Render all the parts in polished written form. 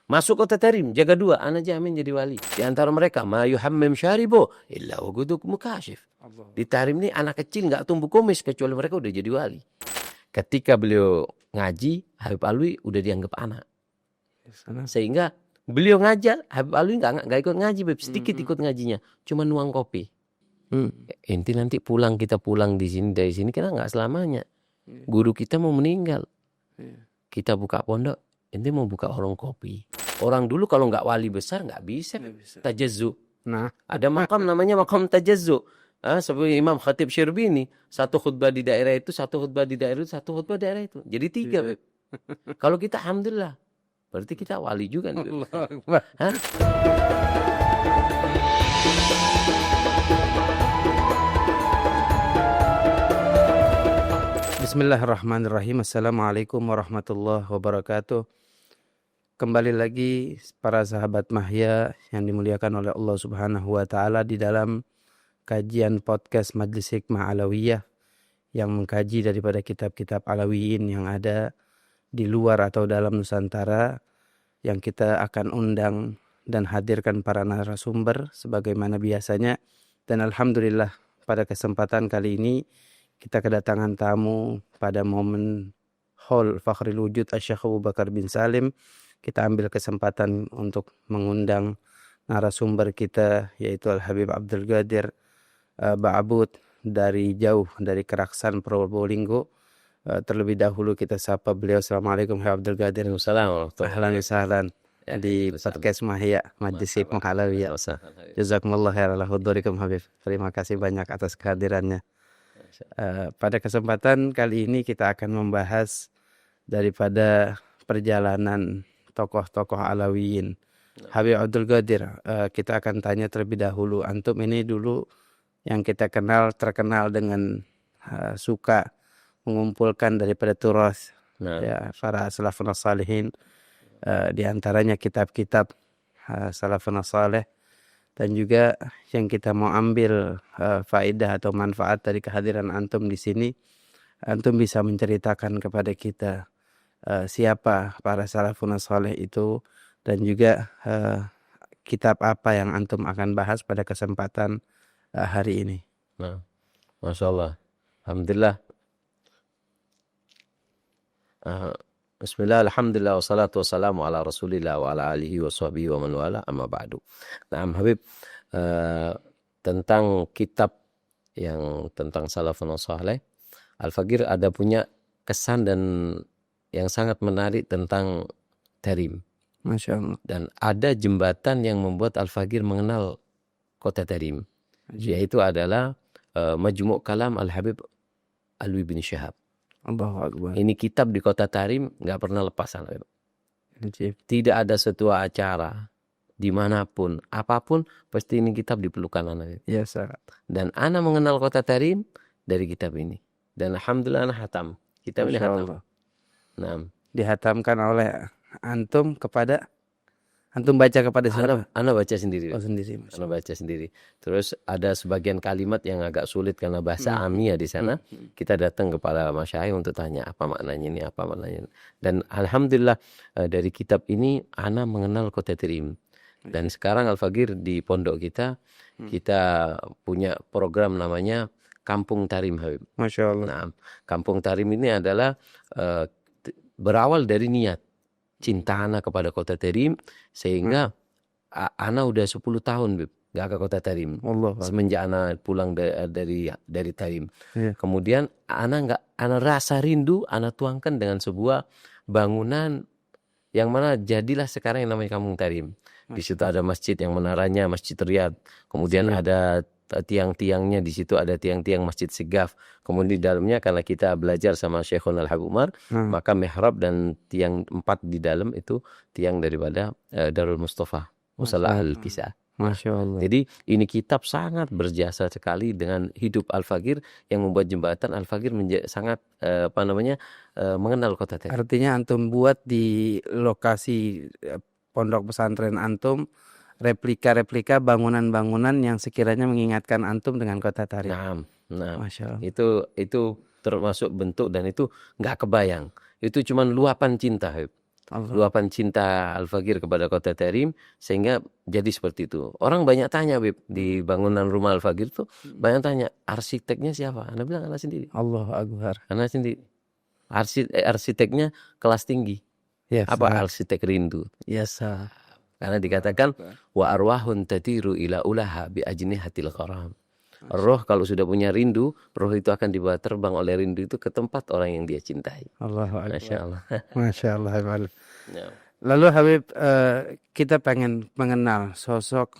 Masuk kota Tarim, jaga 2, ana jamin jadi wali. Di antara mereka, ma yuhammim syaribo illa waguduk mukashif. Di Tarim ini anak kecil nggak tumbuh kumis kecuali mereka udah jadi wali. Ketika beliau ngaji, Habib Alwi udah dianggap anak. Sehingga beliau ngajar, Habib Alwi nggak ikut ngaji, sedikit ikut ngajinya, cuma nuang kopi. Inti nanti kita pulang di sini dari sini kita nggak selamanya. Guru kita mau meninggal, kita buka pondok. Inti mau buka warung kopi. Orang dulu kalau nggak wali besar nggak bisa tajazzu. Nah, ada makam namanya makam tajazzu. Seperti Imam Khatib Syirbini, satu khutbah di daerah itu, satu khutbah di daerah itu, satu khutbah daerah itu. Jadi 3. Kalau kita alhamdulillah, berarti kita wali juga. Bismillahirrahmanirrahim. Assalamualaikum warahmatullahi wabarakatuh. Kembali lagi para sahabat Mahya yang dimuliakan oleh Allah Subhanahu wa taala di dalam kajian podcast Majlis Hikmah Alawiyah yang mengkaji daripada kitab-kitab Alawiyin yang ada di luar atau dalam Nusantara, yang kita akan undang dan hadirkan para narasumber sebagaimana biasanya. Dan alhamdulillah pada kesempatan kali ini kita kedatangan tamu pada momen Haul Fakhril Wujud Asy-Syaikh Abu Bakar bin Salim. Kita ambil kesempatan untuk mengundang narasumber kita, yaitu Al-Habib Abdul Qadir Ba'abud dari jauh, dari Keraksan, Probolinggo. Terlebih dahulu kita sapa beliau. Assalamualaikum Habib Abdul Qadir. Assalamualaikum. Ahlan wa sahlan di podcast Mahya Majlis Hikmah Alawiyah. Jazakumullah khairan ala hudurikum Habib. Terima kasih banyak atas kehadirannya. Pada kesempatan kali ini kita akan membahas daripada perjalanan tokoh-tokoh Alawiyin. Habib Abdul Qadir, kita akan tanya terlebih dahulu. Antum ini dulu yang kita terkenal dengan suka mengumpulkan daripada turas ya, para salafun salihin, di antaranya kitab-kitab salafun salih. Dan juga yang kita mau ambil faedah atau manfaat dari kehadiran antum di sini, antum bisa menceritakan kepada kita siapa para salafun salih itu, dan juga kitab apa yang antum akan bahas pada kesempatan hari ini. Nah, Masya Allah. Alhamdulillah. Bismillah, alhamdulillah, wassalatu wassalamu ala rasulillah wa ala alihi wa sahbihi wa man wala, amma ba'du. Nah, Habib, tentang kitab yang tentang salafun salih, Al-Faqir ada punya kesan dan yang sangat menarik tentang Tarim. Masya Allah. Dan ada jembatan yang membuat Al-Faqir mengenal kota Tarim, yaitu adalah Majmu' Kalam Al-Habib Alwi bin Syihab. Allahu Akbar. Ini kitab di kota Tarim nggak pernah lepasan. Tidak ada sebuah acara dimanapun, apapun, pasti ini kitab diperlukan anak. Ya, sangat. Dan anak mengenal kota Tarim dari kitab ini. Dan alhamdulillah anak hatam. Kitab ini hatam. Nah, dihatamkan oleh antum kepada antum baca kepada siapa? Anak baca sendiri. Oh, sendiri. Anak baca sendiri. Terus ada sebagian kalimat yang agak sulit karena bahasa Amiyah di sana. Kita datang kepada masyayikh untuk tanya apa maknanya ini, apa maknanya. Dan alhamdulillah dari kitab ini anak mengenal kota Tarim. Dan sekarang Al-Faqir di pondok kita punya program namanya Kampung Tarim, Habib. Masya Allah. Nah, Kampung Tarim ini adalah berawal dari niat cinta anak kepada kota Tarim, sehingga anak udah 10 tahun Bib, gak ke kota Tarim. Allah. Semenjak anak pulang dari Tarim. Ya. Kemudian anak rasa rindu, anak tuangkan dengan sebuah bangunan yang mana jadilah sekarang yang namanya Kampung Tarim. Di situ ada masjid yang menaranya Masjid Riyadh. Kemudian ada tiang-tiangnya, di situ ada tiang-tiang Masjid Sigaf. Kemudian di dalamnya karena kita belajar sama Syekhul Al-Habib Umar, maka mihrab dan tiang 4 di dalam itu tiang daripada Darul Mustafa Musalla Al-Kisah. Masya Allah. Jadi ini kitab sangat berjasa sekali dengan hidup Al-Faqir yang membuat jembatan Al-Faqir sangat mengenal kota Tarim. Artinya antum buat di lokasi pondok pesantren antum replika-replika bangunan-bangunan yang sekiranya mengingatkan antum dengan kota Tarim. Nah, Masya Allah. Itu termasuk bentuk dan itu nggak kebayang. Itu cuma luapan cinta, Habib. Allah. luapan cinta Al-Fakir kepada kota Tarim sehingga jadi seperti itu. Orang banyak tanya, Bib, di bangunan rumah Al-Fakir tuh banyak tanya, arsiteknya siapa? Anda bilang anak sendiri. Allah Akbar. Anak sendiri. Arsiteknya kelas tinggi. Ya, Apa Sa. arsitek rindu? Ya, Sa. Karena dikatakan wa arwahun tatiru ila ulaha bi ajnihatil karam. Roh kalau sudah punya rindu, roh itu akan dibawa terbang oleh rindu itu ke tempat orang yang dia cintai. Allahu Akbar. Masya Allah. Masya Allah. Habib. Ya. Lalu Habib, kita pengen mengenal sosok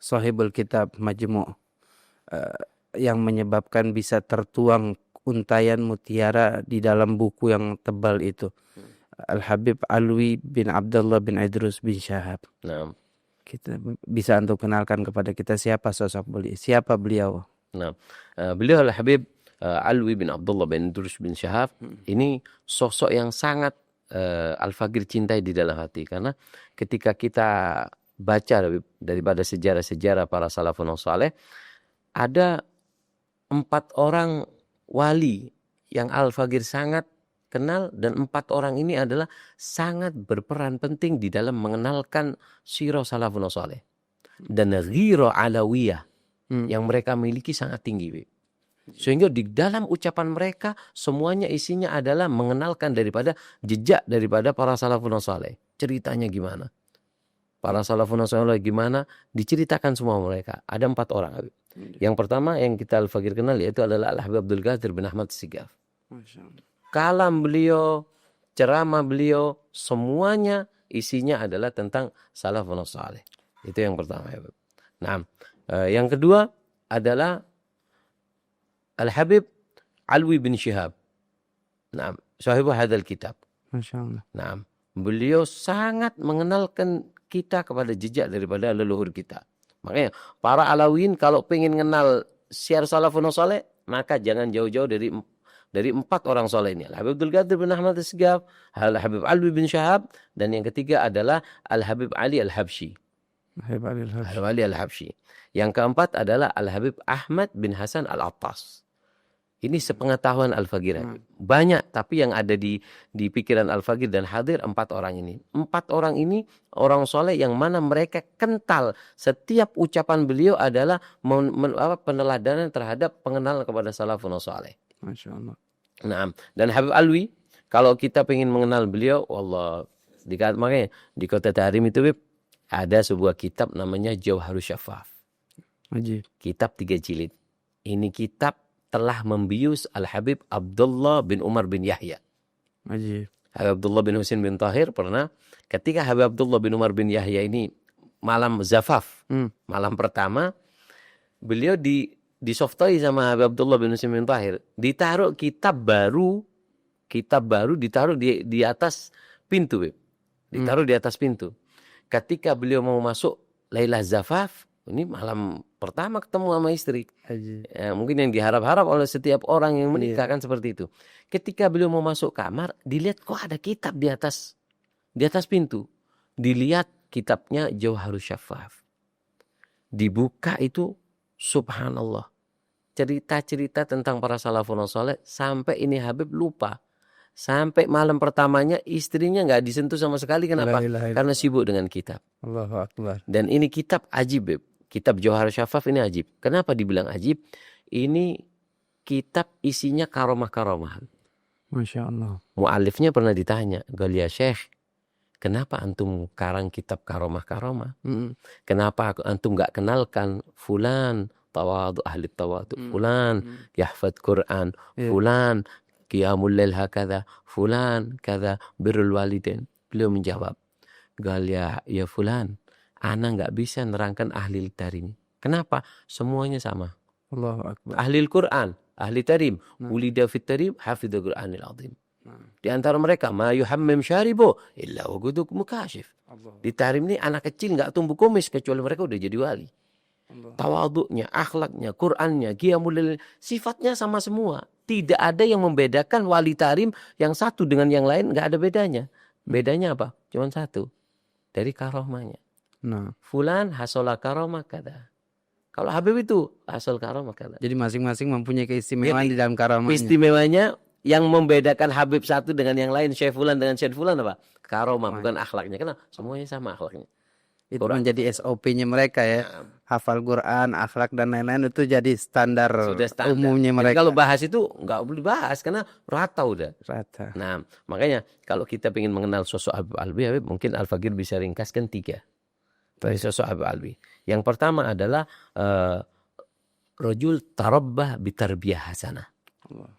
Sahibul Kitab Majmu' yang menyebabkan bisa tertuang untayan mutiara di dalam buku yang tebal itu. Al-Habib Alwi bin Abdullah bin Idrus bin Syahab. Nah, Kita bisa untuk kenalkan kepada kita siapa sosok beliau, siapa beliau. nah, beliau Al-Habib Alwi bin Abdullah bin Idrus bin Syahab ini sosok yang sangat Al-Fakir cintai di dalam hati, karena ketika kita baca daripada sejarah-sejarah para salafun saleh, ada 4 orang wali yang Al-Fakir sangat kenal, dan 4 orang ini adalah sangat berperan penting di dalam mengenalkan sirah salafun saleh dan ghirah alawiyah yang mereka miliki sangat tinggi. Sehingga di dalam ucapan mereka semuanya isinya adalah mengenalkan daripada jejak daripada para salafun saleh. Ceritanya gimana? Para salafun saleh gimana? Diceritakan semua mereka. Ada 4 orang. Yang pertama yang kita Al-Fakir kenal yaitu adalah Al-Habib Abdul Qadir bin Ahmad Sigaf. Kalam beliau, ceramah beliau, semuanya isinya adalah tentang salafun saleh. Itu yang pertama. Nah, yang kedua adalah Al-Habib Alwi bin Syihab. Nah, sahibu hadal kitab. Masya Allah. Nah, beliau sangat mengenalkan kita kepada jejak daripada leluhur kita. Makanya para Alawiyin kalau pengen kenal syiar salafun saleh, maka jangan jauh-jauh dari 4 orang soleh ini. Al-Habib Abdul Qadir bin Ahmad As-Sigaf, Al-Habib Alwi bin Syahab, dan yang ketiga adalah Al-Habib Ali Al-Habsyi. Al-Habib Ali Al-Habsyi. Yang keempat adalah Al-Habib Ahmad bin Hasan Al-Attas. Ini sepengetahuan Al-Fakir. Banyak, tapi yang ada di pikiran Al-Fakir dan hadir 4 orang ini. 4 orang ini orang soleh yang mana mereka kental. Setiap ucapan beliau adalah peneladanan terhadap pengenalan kepada salafun saleh. Masya Allah. Nah, dan Habib Alwi, kalau kita ingin mengenal beliau, Allah, makanya di kota Tarim itu, Bib, ada sebuah kitab namanya Jauharus Syafaf. Ajib. Kitab 3 jilid. Ini kitab telah membius Al-Habib Abdullah bin Umar bin Yahya. Ajib. Habib Abdullah bin Husain bin Tahir pernah, ketika Habib Abdullah bin Umar bin Yahya ini malam zafaf, malam pertama, beliau disoftoi sama Habib Abdullah bin Husain bin Tahir, ditaruh kitab baru ditaruh di atas pintu, Beb. Ditaruh di atas pintu. Ketika beliau mau masuk Lailah Zafaf, ini malam pertama ketemu sama istri. Ya, mungkin yang diharap-harap oleh setiap orang yang menikah kan seperti itu. Ketika beliau mau masuk kamar, dilihat kok ada kitab di atas pintu. Dilihat kitabnya Jauharus Syafaf. Dibuka itu, subhanallah, cerita-cerita tentang para salafun saleh sampai ini Habib lupa. Sampai malam pertamanya istrinya nggak disentuh sama sekali. Kenapa? Karena sibuk dengan kitab. Allahu Akbar. Dan ini kitab ajib, Beb. Kitab Jauharus Syafaf ini ajib. Kenapa dibilang ajib? Ini kitab isinya karomah-karomah. Masya Allah. Mu'alifnya pernah ditanya, Galia Syekh, kenapa antum karang kitab karomah-karomah? Kenapa antum nggak kenalkan fulan tawadu ahli tawadu, fulan yahfad Quran, fulan qiyamul lail hakadha, fulan kada birrul walidain? Beliau menjawab, Galia, ya fulan, ana nggak bisa nerangkan ahli tarim. Kenapa? Semuanya sama. Allahu Akbar. Ahli Quran, ahli tarim, ulida fit tarim, hafidhul Quranil azim. Di antara mereka, ma yuhammim syaribo illa waguduk mukashif. Di tarim ini anak kecil nggak tumbuh kumis kecuali mereka udah jadi wali. Tawaduknya, akhlaknya, Qurannya, qiyamul lail, sifatnya sama semua. Tidak ada yang membedakan wali tarim yang satu dengan yang lain, nggak ada bedanya. Bedanya apa? Cuma satu, dari karomahnya. Nah, Fulan hasola karomah kada. Kalau Habib itu hasol karomah kada. jadi masing-masing mempunyai keistimewaan di dalam karamahnya. Istimewanya Yang membedakan Habib satu dengan yang lain, Syekh Fulan dengan Syekh Fulan apa? Karomah, bukan akhlaknya. Kenapa? Semuanya sama akhlaknya. Itu menjadi SOP-nya mereka ya. Hafal Quran, akhlak dan lain-lain itu jadi standar, Sudah standar. umumnya Jadi mereka. kalau bahas itu nggak boleh bahas karena rata udah. Rata. Nah, makanya kalau kita ingin mengenal sosok Habib Alwi, mungkin Al-Faqir bisa ringkaskan 3 dari sosok Habib Alwi. Yang pertama adalah rajul tarabbah bitarbiyah hasanah. Allah.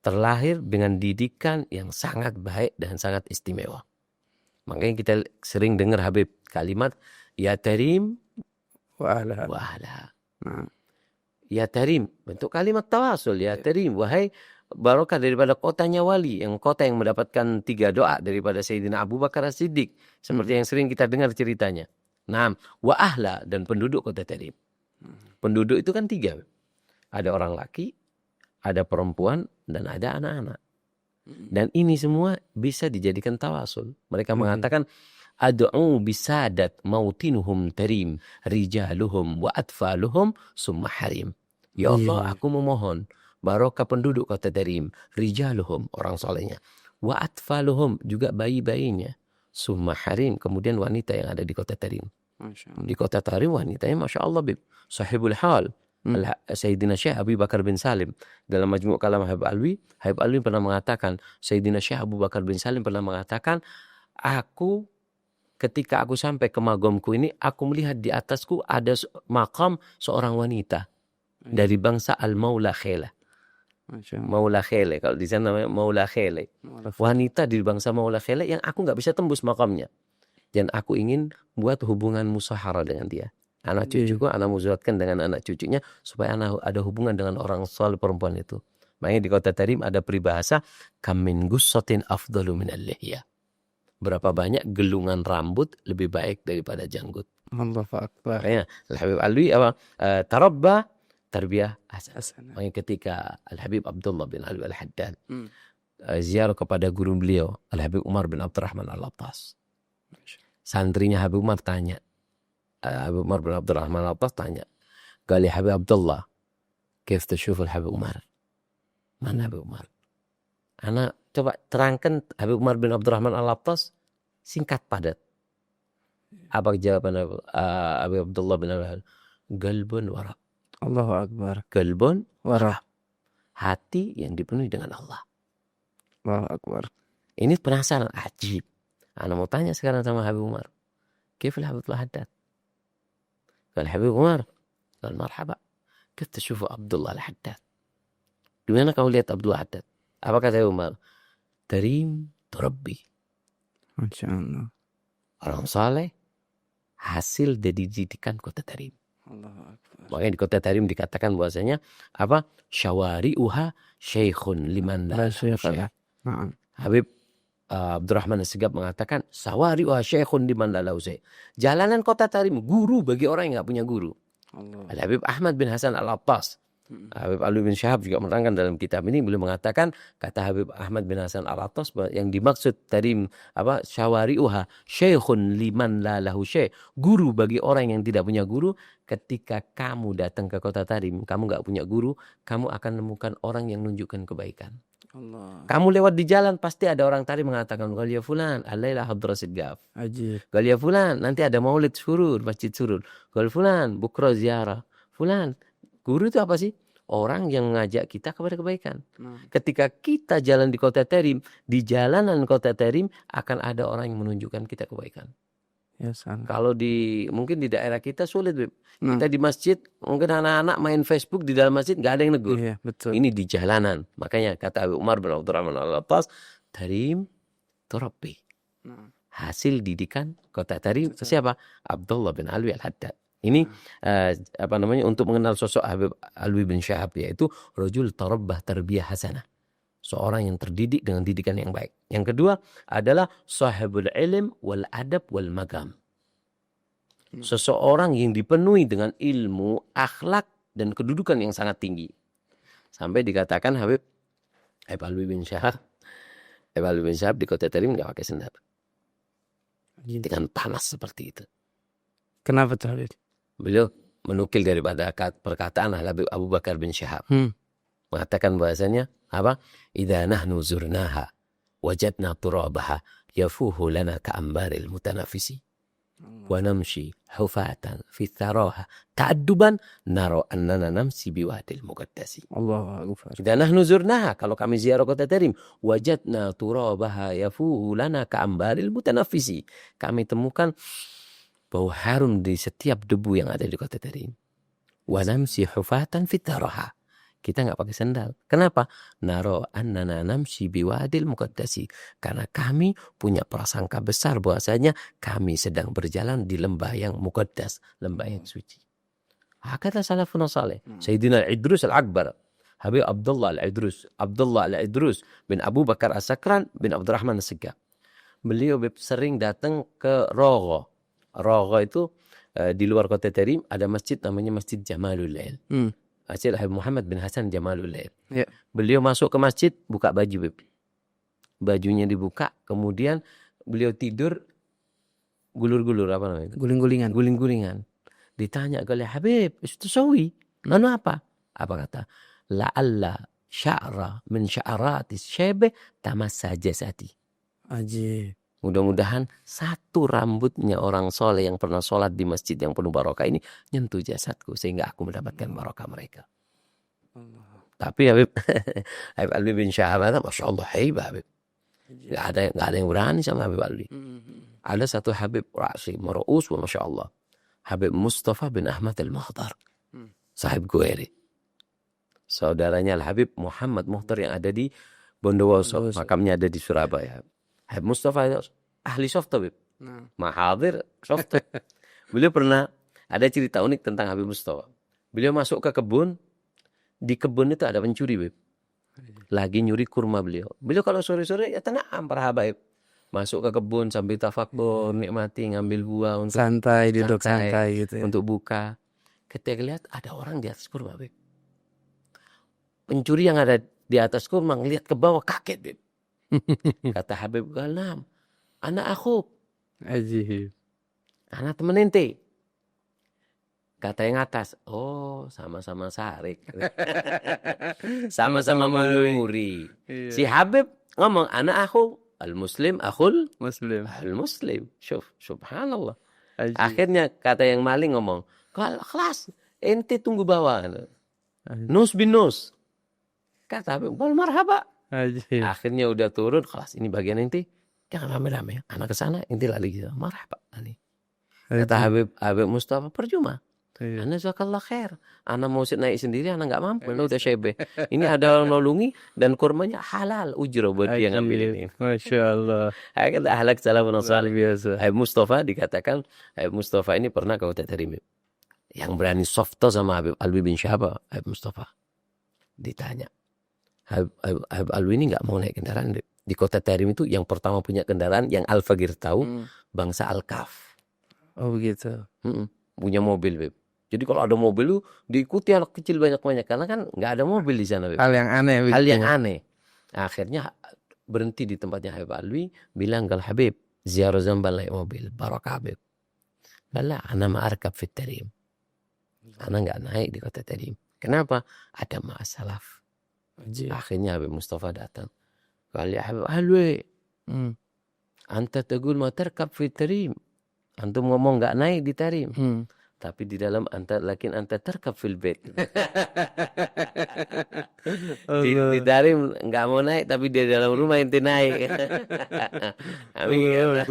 Terlahir dengan didikan yang sangat baik dan sangat istimewa. Makanya kita sering dengar Habib kalimat ya tarim Wa ala. wa ahla. Nah, Ya tarim, bentuk kalimat tawasul. Ya tarim, wahai barokah daripada kotanya wali, yang kota yang mendapatkan 3 doa daripada Sayyidina Abu Bakar As-Siddiq, seperti yang sering kita dengar ceritanya. Nah, wa ahla, dan penduduk kota Tarim. Penduduk itu kan 3. Ada orang laki, ada perempuan, dan ada anak-anak. Dan ini semua bisa dijadikan tawasul. Mereka mengatakan ad'u bisadat mautinuhum tarim rijaluhum wa atfaluhum summa harim. Ya Allah, aku memohon barokah penduduk kota Tarim, rijaluhum, orang solehnya, wa atfaluhum, juga bayi-bayinya, summa harim, kemudian wanita yang ada di kota Tarim. Di kota Tarim wanitanya Masya Allah, Bib. Sahibul hal. Sayyidina Syekh Abu Bakar bin Salim dalam Majmu' Kalam Habib Alwi pernah mengatakan, Sayyidina Syekh Abu Bakar bin Salim pernah mengatakan, ketika aku sampai ke magamku ini, aku melihat di atasku ada makam seorang wanita dari bangsa Al-Maula Khela. Maula Khele, kalau di sana namanya Maula Khele. Wanita di bangsa Maula Khele yang aku nggak bisa tembus makamnya. Dan aku ingin buat hubungan musahara dengan dia. Anak cucuku, anak muzawadkan dengan anak cucunya supaya anak ada hubungan dengan orang soleh perempuan itu. Makanya di kota Tarim ada peribahasa kam min gussatin afdalu min al-lihya. Berapa banyak gelungan rambut lebih baik daripada janggut. Allahu Akbar. Makanya Al-Habib Alwi tarabba tarbiyah hasanah. Makanya ketika Al-Habib Abdullah bin Alwi Al-Haddad ziarah kepada guru beliau Al-Habib Umar bin Abdurrahman Al-Attas. Santrinya Habib Umar tanya, Habib Umar bin Abdurrahman Al-Attas tanya, قال يا حبيب عبد الله كيف تشوف الحبيب عمر؟ Mana Habib Umar? Anak coba terangkan Habib Umar bin Abdurrahman Al-Attas singkat padat. Apa jawaban Habib Abdullah bin Al-Hattab? Qalbun wara. Allahu Akbar. Qalbun Wara. Hati yang dipenuhi dengan Allah. Allahu Akbar. Ini penasaran, ajib. Anak mau tanya sekarang sama Habib Umar. Kif al-Habib Al-Haddad? Qal Habib Umar. Qal marhaba. Kif tashufu Abdullah Al-Haddad? Gimana kau lihat Abdullah Al-Haddad? Apa kata Habib Umar? Tarim turabbi. Masya Allah. Orang saleh hasil dari didikan kota Tarim. Allahu Akbar. Makanya di kota Tarim dikatakan bahwasanya apa? Syawari'uha syekhun liman la syekh. Habib Abdurrahman As-Sigab mengatakan syawari'uha syekhun liman la syekh. Jalanan kota Tarim guru bagi orang yang enggak punya guru. Habib Ahmad bin Hasan Al-Attas, Habib Alwi bin Syahab juga menerangkan dalam kitab ini, beliau mengatakan, kata Habib Ahmad bin Hasan Al-Attas, yang dimaksud Tarim apa syawari'uha syekhun liman la lahu syekh, guru bagi orang yang tidak punya guru. Ketika kamu datang ke kota Tarim, kamu enggak punya guru, kamu akan menemukan orang yang menunjukkan kebaikan. Allah. Kamu lewat di jalan pasti ada orang Tarim mengatakan, "Qal ya fulan, al-laila hadrasid gaf." Ajib. Qal ya fulan, nanti ada maulid surur, masjid surur. Qal fulan, bukra ziarah. Fulan, guru itu apa sih? Orang yang mengajak kita kepada kebaikan. Ketika kita jalan di kota Tarim, di jalanan kota Tarim akan ada orang yang menunjukkan kita kebaikan. Ya salah. Kalau mungkin di daerah kita sulit, Beb. Kita di masjid, mungkin anak-anak main Facebook di dalam masjid nggak ada yang negur. Iya, betul. Ini di jalanan. Makanya kata Habib Umar bin Abdurrahman Al-Attas, Tarim turabbi. Hasil didikan kota Tarim. Siapa? Abdullah bin Alwi Al-Haddad. Ini untuk mengenal sosok Habib Alwi bin Syahab, yaitu rajul tarabbah tarbiyah hasanah. Seorang yang terdidik dengan didikan yang baik. Yang kedua adalah sahibul ilm wal adab wal magam. Seseorang yang dipenuhi dengan ilmu, akhlak, dan kedudukan yang sangat tinggi. Sampai dikatakan Habib Alwi bin Syahab di kota Tarim nggak pakai sendal. Dengan panas seperti itu. Kenapa tuh Habib? Beliau menukil daripada perkataan Habib Abu Bakar bin Syahab. Mengatakan bahasanya Apa? Idza nahnu zurnaha wajadna turabaha yafuhu lana ka'ambaril mutanafisi wa namshi hufatan fi tharaha ta'adduban naro annana namsi biwadil muqaddasi. Allahu akbar. Idza nahnu zurnaha, kalau kami ziarah kota Tarim, wajadna turabaha yafuhu lana ka'ambaril mutanafisi. Kami temukan bau harum di setiap debu yang ada di kota Tarim. Wa namsi hufatan fi tharaha. Kita nggak pakai sandal. Kenapa? Naro annana namsi biwadil muqaddasi. Karena kami punya prasangka besar bahwasanya kami sedang berjalan di lembah yang muqaddas, lembah yang suci. Hakata salafun salih. Sayyidina Idrus al-Akbar, Habib Abdullah al-Idrus bin Abu Bakar as-Sakran bin Abdurrahman as-Sigaf. Beliau sering datang ke Rogo. Rogo itu di luar kota Tarim ada masjid namanya Masjid Jamalul Lail. Masjid Habib Muhammad bin Hasan Jamalul Lail. Ya. Beliau masuk ke masjid, buka baju, Beb. Bajunya dibuka, kemudian beliau tidur gulur-gulur, apa namanya itu? Guling-gulingan. Guling-gulingan. Ditanya oleh Habib, istasawi. Lalu apa? Apa kata? La'alla sya'ra min sya'aratis syebe tamassa jasadi. Ajib. Mudah-mudahan satu rambutnya orang soleh yang pernah sholat di masjid yang penuh barokah ini nyentuh jasadku sehingga aku mendapatkan barokah mereka. Tapi Habib Alwi bin Syahab, Masya Allah, hebat Habib. Gak ada yang berani sama Habib Alwi. Ada satu Habib Ra'si Mar'us, Masya Allah, Habib Mustafa bin Ahmad al-Muhtar, sahib Gueri. Saudaranya Habib Muhammad Muhtar yang ada di Bondowoso, makamnya ada di Surabaya. Habib Mustafa ahli soft, Habib. Mahadir soft. Beliau pernah ada cerita unik tentang Habib Mustafa. Beliau masuk ke kebun. Di kebun itu ada pencuri, Habib. Lagi nyuri kurma beliau. Beliau kalau sore-sore ya tenang para Habib. Masuk ke kebun sambil tafakur, nikmati, ngambil buah untuk Santai, duduk santai gitu ya. Untuk buka. Ketika lihat ada orang di atas kurma, Habib. Pencuri yang ada di atas kurma ngelihat ke bawah kaget, Habib. Kata Habib Galam, anak aku, Ajib. anak temen ente. Kata yang atas, oh sama-sama sarik. Sama-sama meluri. Iya. Si Habib ngomong, anak aku, al-muslim, akhul Muslim. al-muslim. Subhanallah. Ajib. Akhirnya kata yang maling ngomong, kelas, ente tunggu bawah. Nus bin nus. Kata Habib, wal marhaba. Ajib. Akhirnya udah turun, kelas ini bagian inti, jangan rame-rame. Anak ke sana, inti lari gitu. Marhaba. Kata Habib Mustafa, percuma. Iya. Ana jazakallah khair. Ana mau naik sendiri, ana nggak mampu. Ana udah syebe. Ini ada orang nolongi dan kurmanya halal. Ujro buat dia ngambil ini. Masya Allah. Kata ahlak salafun Luar salih. biasa. Habib Mustafa dikatakan, Habib Mustafa ini pernah ke Kota Tarim. Yang berani softo sama Habib Alwi bin Syahab, Habib Mustafa. Ditanya. Habib Alwi ini nggak mau naik kendaraan. Di Kota Tarim itu yang pertama punya kendaraan, yang Al-Fagir tahu, bangsa Al-Kaf. Oh begitu. Punya mobil, Beb. Jadi kalau ada mobil lu diikuti anak kecil banyak-banyak. Karena kan nggak ada mobil di sana, Beb. Hal yang aneh. Hal begitu. yang aneh. Akhirnya berhenti di tempatnya Habib Alwi. Bilang, Gal Habib, ziarah Zambal naik mobil. Barakah, Habib. Bala, ana ma'arkab fit Tarim. Ana nggak naik di Kota Tarim. Kenapa? Ada masalah. Akhirnya Habib Mustafa datang. Kali Habib Alwi, anta taqul ma tarkab fit Tarim. Antum ngomong nggak naik di Tarim. Tapi di dalam anta terkap fil bait. Di Tarim nggak mau naik, tapi di dalam rumah ente naik. Amin.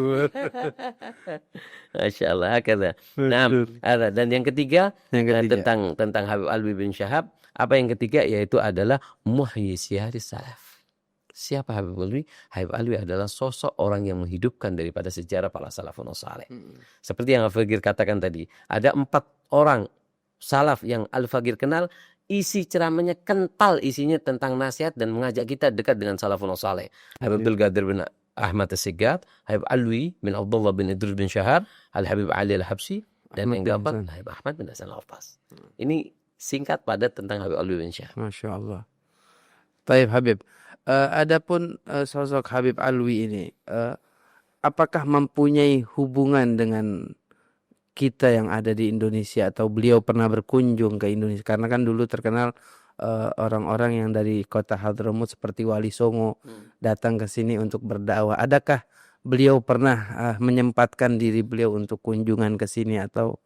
Masya Allah, kata. Nah, ada. Dan yang ketiga, tentang Habib Alwi bin Syahab. Apa yang ketiga? Yaitu adalah muhyi syiari salaf. Siapa Habib Alwi? Habib Alwi adalah sosok orang yang menghidupkan daripada sejarah para salafun saleh. Seperti yang Al-Fagir katakan tadi, ada 4 orang salaf yang Al-Fagir kenal, isi ceramahnya kental isinya tentang nasihat dan mengajak kita dekat dengan salafun saleh. Habib Abdul Qadir bin Ahmad As-Siggat, Habib Alwi bin Abdullah bin Idrus bin Syahab, Al-Habib Ali Al-Habsi, dan yang keempat Habib Ahmad bin Hasan Al-Hafaz. Ini singkat padat tentang Habib Alwi bin Syahab. Masya Allah. Baik Habib. Adapun sosok Habib Alwi ini, apakah mempunyai hubungan dengan kita yang ada di Indonesia atau beliau pernah berkunjung ke Indonesia? Karena kan dulu terkenal orang-orang yang dari kota Hadramut seperti Wali Songo datang ke sini untuk berdakwah. Adakah beliau pernah menyempatkan diri beliau untuk kunjungan ke sini atau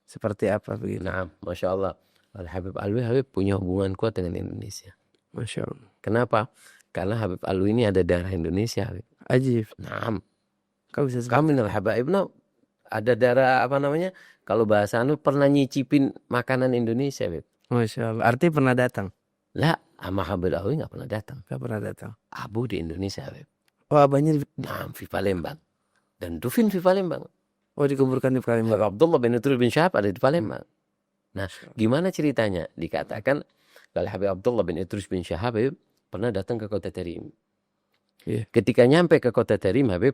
seperti apa begitu? Nah, Masya Allah. Habib Alwi punya hubungan kuat dengan Indonesia. Masya Allah. Kenapa? Karena Habib Alwi ini ada darah Indonesia. Habib. Ajib. Nah, Kau bisa sebut? kami Habaibna ada darah apa namanya? Kalau bahasa anu pernah nyicipin makanan Indonesia, Habib. Masya Allah. Artinya pernah datang? Lah, sama Habib Alwi nggak pernah datang. Nggak pernah datang. Abu di Indonesia, Habib. Oh, abahnya Nah, di Palembang. Dan Dufin di Palembang. dikuburkan di Palembang. Habib Abdullah bin Idrus bin Syahab ada di Palembang. Nah, gimana ceritanya? Dikatakan kalau Habib Abdullah bin Idrus bin Syahab Habib pernah datang ke kota Tarim. Iya. Ketika nyampe ke kota Tarim, Habib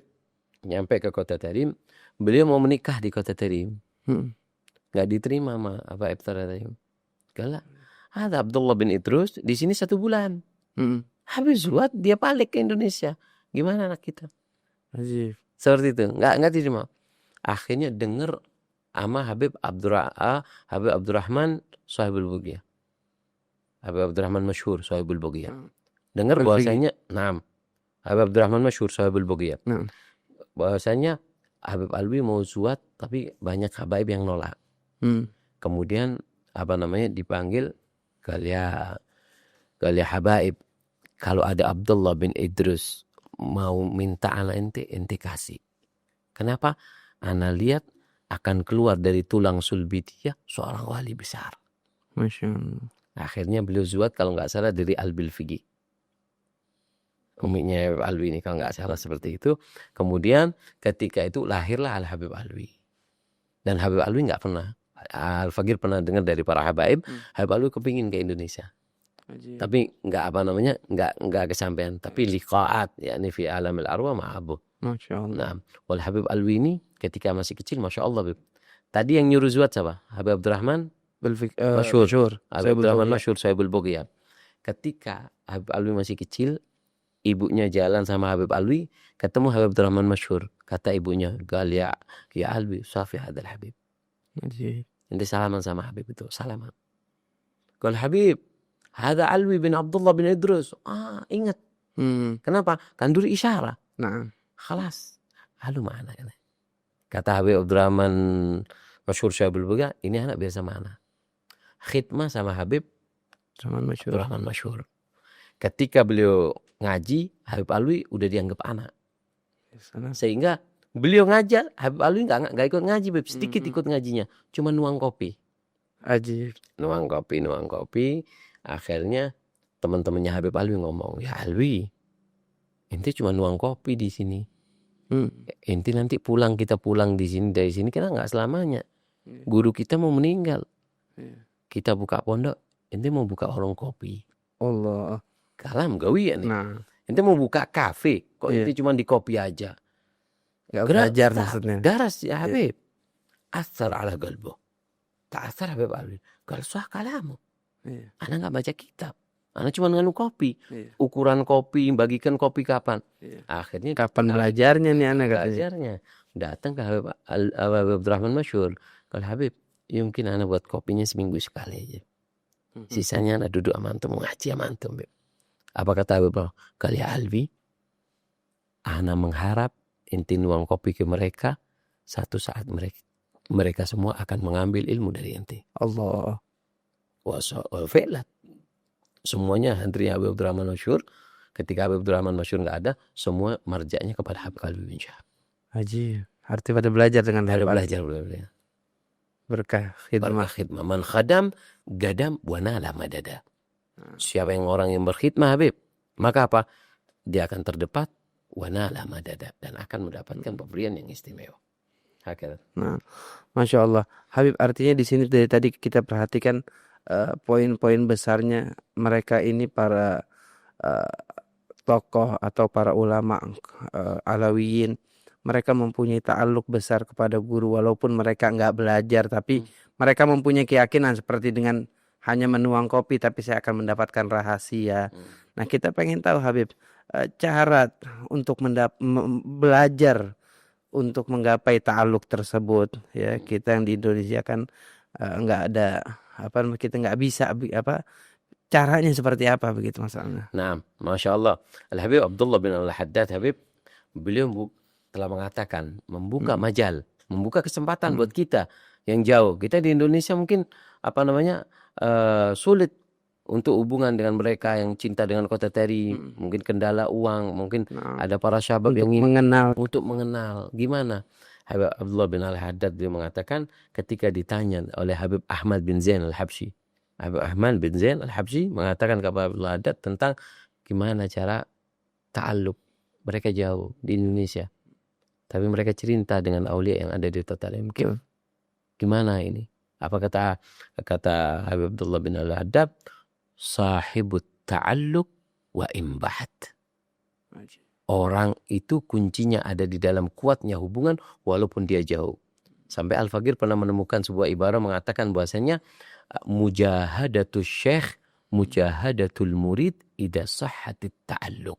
nyampe ke kota Tarim, beliau mau menikah di kota Tarim. Nggak diterima sama Habib Tarim. Galak. Ada Abdullah bin Idrus di sini 1 bulan. Habis zuat dia balik ke Indonesia. Gimana anak kita? Ajib. Seperti itu. Nggak diterima. Akhirnya dengar sama Habib Abdurrahman Sahibul Bugiyah. Habib Abdurrahman Masyhur Sahibul Bugiyah. Dengar bahwasanya, Habib Abdurrahman Masyhur Sahibul Bugiyah. Bahwasanya Habib Alwi mau zuat tapi banyak habaib yang nolak. Kemudian dipanggil kalian habaib. Kalau ada Abdullah bin Idrus mau minta anak ente kasih. Kenapa? Ana lihat akan keluar dari tulang sulbi dia seorang wali besar. Masya Allah. Akhirnya beliau zuat kalau nggak salah dari Al-Bilfigi. Uminya Alwi ini kalau nggak salah seperti itu. Kemudian ketika itu lahirlah Al-Habib Alwi. Dan Habib Alwi nggak pernah. Al-Faqir pernah dengar dari para habaib. Habib Alwi kepingin ke Indonesia. Ajib. Tapi nggak kesampaian. Tapi liqaat yakni fi alamil arwah ma'abuh. Masya Allah. Nah, wal Habib Alwi ini ketika masih kecil, Masya Allah, Bib. Tadi yang nyuruh zuat siapa? Habib Abdurrahman Masyhur. Habib Abdurrahman Masyhur Sahibul Bugiyah. Ketika Habib Alwi masih kecil, ibunya jalan sama Habib Alwi, ketemu Habib Abdurrahman Masyhur. Kata ibunya, "Gal ya Alwi, safi hadal Habib." Ajib. Nanti salaman sama Habib itu, salaman. Gal Habib, hada Alwi bin Abdullah bin Idrus. Ingat. Kenapa? Kan duri isyarah. Nah. Khalas. Lalu mana? Kata Habib Abdurrahman Masyhur Sahibul Bugiyah, ini anak biasa mana? Khidmah sama Habib Abdurrahman Masyhur. Ketika beliau ngaji, Habib Alwi udah dianggap anak. Sehingga beliau ngajar, Habib Alwi nggak ikut ngaji, Beb. Sedikit ikut ngajinya, cuma nuang kopi. Ajib. Nuang kopi. Akhirnya teman-temannya Habib Alwi ngomong, "Ya Alwi, ente cuma nuang kopi di sini. Ente nanti kita pulang di sini, dari sini kita nggak selamanya. Guru kita mau meninggal. Kita buka pondok, ente mau buka warung kopi. Allah. Kalam gawi ya nih. Nah. Ente mau buka kafe, kok ente cuma di kopi aja. Gak belajar maksudnya. Daras ya Habib. Asar ala galbo. Ta'asar Habib Alwi. Gal sah kalamu. Ana nggak baca kitab. Ana cuma nganu kopi. Ukuran kopi, bagikan kopi kapan. Akhirnya Kapan belajarnya nih anak katanya? Belajarnya. Datang ke Habib Abdurrahman Masyhur. Kalau Habib, mungkin ana buat kopinya seminggu sekali aja. Sisanya ana duduk sama antum, ngaji sama antum. Apa kata Habib? Kali Alwi, ana mengharap inti nuang kopi ke mereka, satu saat mereka semua akan mengambil ilmu dari inti. Allah. Fe'lat. Semuanya hantri Habib Abdurrahman Masyhur. Ketika Habib Abdurrahman Masyhur nggak ada, semua marjanya kepada Habib Alwi bin Syahab. Haji. Arti pada belajar dengan Ada Habib. belajar. Berkah khidmah. Khidmah. Man khadam gadam wanala madada. Siapa yang orang yang berkhidmah Habib, maka apa? Dia akan terdapat wanala madada dan akan mendapatkan pemberian yang istimewa. Hakika. Nah, Masya Allah. Habib, artinya di sini dari tadi kita perhatikan poin-poin besarnya mereka ini para tokoh atau para ulama Alawiyin. Mereka mempunyai ta'aluk besar kepada guru walaupun mereka nggak belajar, tapi mereka mempunyai keyakinan seperti dengan hanya menuang kopi tapi saya akan mendapatkan rahasia. Nah, kita pengen tahu Habib, cara untuk belajar untuk menggapai ta'aluk tersebut, ya. Kita yang di Indonesia kan nggak ada kita nggak bisa caranya seperti apa begitu masalahnya? Nah, Masya Allah. Al-Habib Abdullah bin Al-Haddad Habib, beliau telah mengatakan, membuka majal, membuka kesempatan buat kita yang jauh. Kita di Indonesia mungkin sulit untuk hubungan dengan mereka yang cinta dengan kota tadi, mungkin kendala uang, mungkin ada para sahabat Untuk yang ingin mengenal. Gimana? Habib Abdullah bin Al-Haddad dia mengatakan ketika ditanya oleh Habib Ahmad bin Zain Al-Habsyi. Habib Ahmad bin Zain Al-Habsyi mengatakan kepada Abdullah Haddad tentang gimana cara ta'alluq. Mereka jauh di Indonesia. Tapi mereka cinta dengan aulia yang ada di Total MK. Gimana ini? Apa kata Habib Abdullah bin Al-Haddad? Sahibut ta'alluq wa imbahat. Orang itu kuncinya ada di dalam kuatnya hubungan walaupun dia jauh. Sampai Al-Faqir pernah menemukan sebuah ibarat mengatakan bahwasanya mujahadatul syekh, mujahadatul murid idza sahhatit ta'alluq.